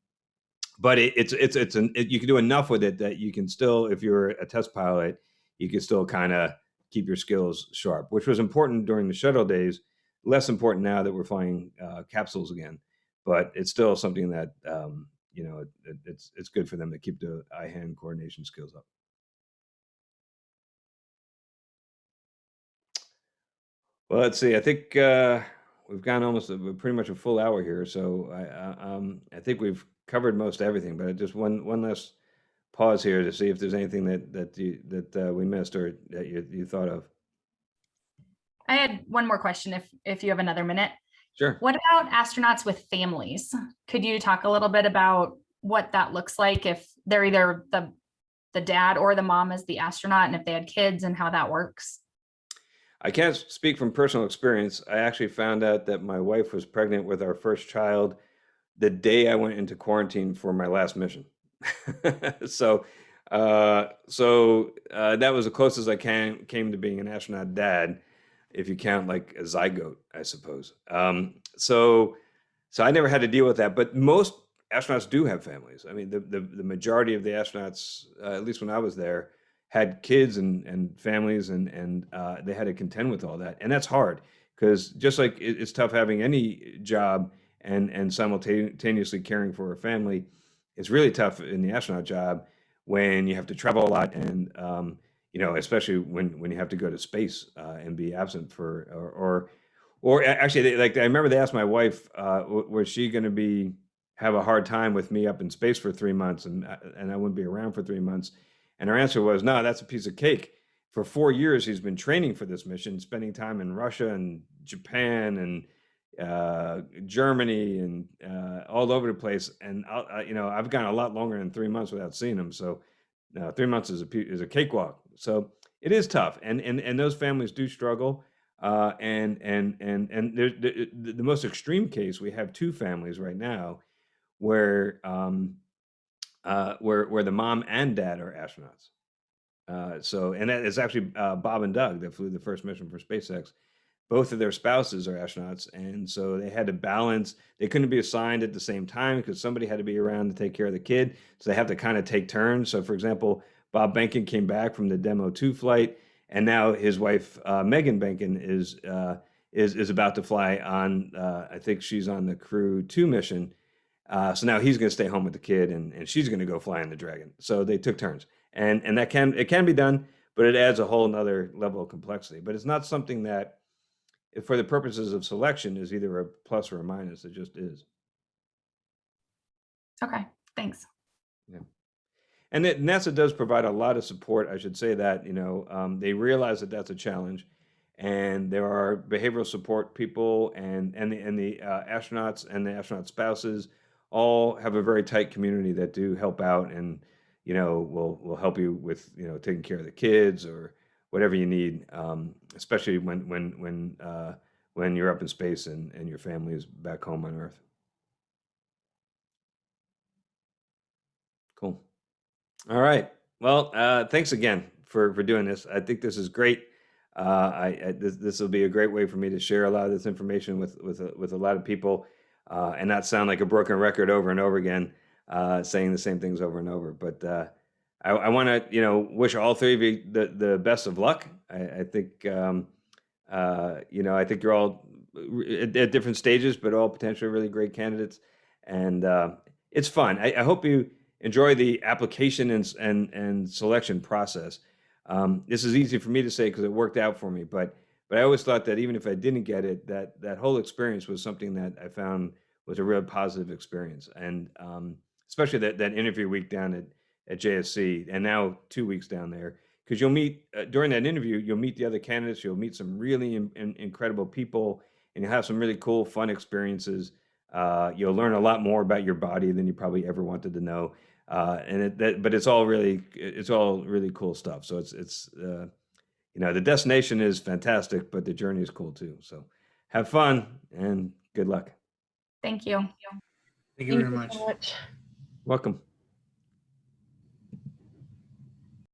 can do enough with it that you can still, if you're a test pilot, you can still kind of keep your skills sharp, which was important during the shuttle days. Less important now that we're flying capsules again, but it's still something that you know, it's good for them to keep the eye-hand coordination skills up. Well, let's see. I think we've gone almost pretty much a full hour here, so I think we've covered most everything. But just one last pause here to see if there's anything that we missed or that you thought of. I had one more question if you have another minute. Sure. What about astronauts with families? Could you talk a little bit about what that looks like if they're either the dad or the mom is the astronaut, and if they had kids and how that works? I can't speak from personal experience. I actually found out that my wife was pregnant with our first child the day I went into quarantine for my last mission. So that was the closest I came to being an astronaut dad, if you count like a zygote, I suppose. So I never had to deal with that, but most astronauts do have families. I mean, the majority of the astronauts, at least when I was there, had kids and families, and they had to contend with all that. And that's hard, because just like it's tough having any job and simultaneously caring for a family, it's really tough in the astronaut job when you have to travel a lot, and you know, especially when you have to go to space and be absent for Or actually, I remember they asked my wife, was she going to have a hard time with me up in space for 3 months, and I wouldn't be around for 3 months? And her answer was, no, that's a piece of cake. For 4 years, he's been training for this mission, spending time in Russia and Japan and Germany and all over the place. And I've gone a lot longer than 3 months without seeing him. So 3 months is a cakewalk. So it is tough, and those families do struggle. And the most extreme case, we have 2 families right now where where the mom and dad are astronauts. And that is actually Bob and Doug that flew the first mission for SpaceX. Both of their spouses are astronauts, and so they had to balance. They couldn't be assigned at the same time because somebody had to be around to take care of the kid. So they have to kind of take turns. So, for example, Bob Behnken came back from the Demo 2 flight, and now his wife Megan Behnken is about to fly on. I think she's on the Crew 2 mission. So now he's going to stay home with the kid, and she's going to go fly in the Dragon. So they took turns, and it can be done, but it adds a whole nother level of complexity. But it's not something that, for the purposes of selection, is either a plus or a minus. It just is. Okay, thanks. Yeah. And NASA does provide a lot of support. I should say that, they realize that that's a challenge, and there are behavioral support people and the astronauts and the astronaut spouses all have a very tight community that do help out, and will help you with taking care of the kids or whatever you need, especially when you're up in space and your family is back home on Earth. Cool. All right. Well, thanks again for doing this. I think this is great. This will be a great way for me to share a lot of this information with a lot of people, and not sound like a broken record over and over again, saying the same things over and over. But I want to wish all 3 of you the best of luck. I think I think you're all at different stages, but all potentially really great candidates, and it's fun. I hope you enjoy the application and selection process. This is easy for me to say because it worked out for me, but I always thought that even if I didn't get it, that whole experience was something that I found was a real positive experience, and especially that interview week down at JSC, and now 2 weeks down there, because you'll meet during that interview, you'll meet the other candidates, you'll meet some really incredible people, and you'll have some really cool, fun experiences. You'll learn a lot more about your body than you probably ever wanted to know. But it's all really cool stuff. So it's the destination is fantastic, but the journey is cool too. So have fun and good luck. Thank you. Thank you very much. so much. Welcome.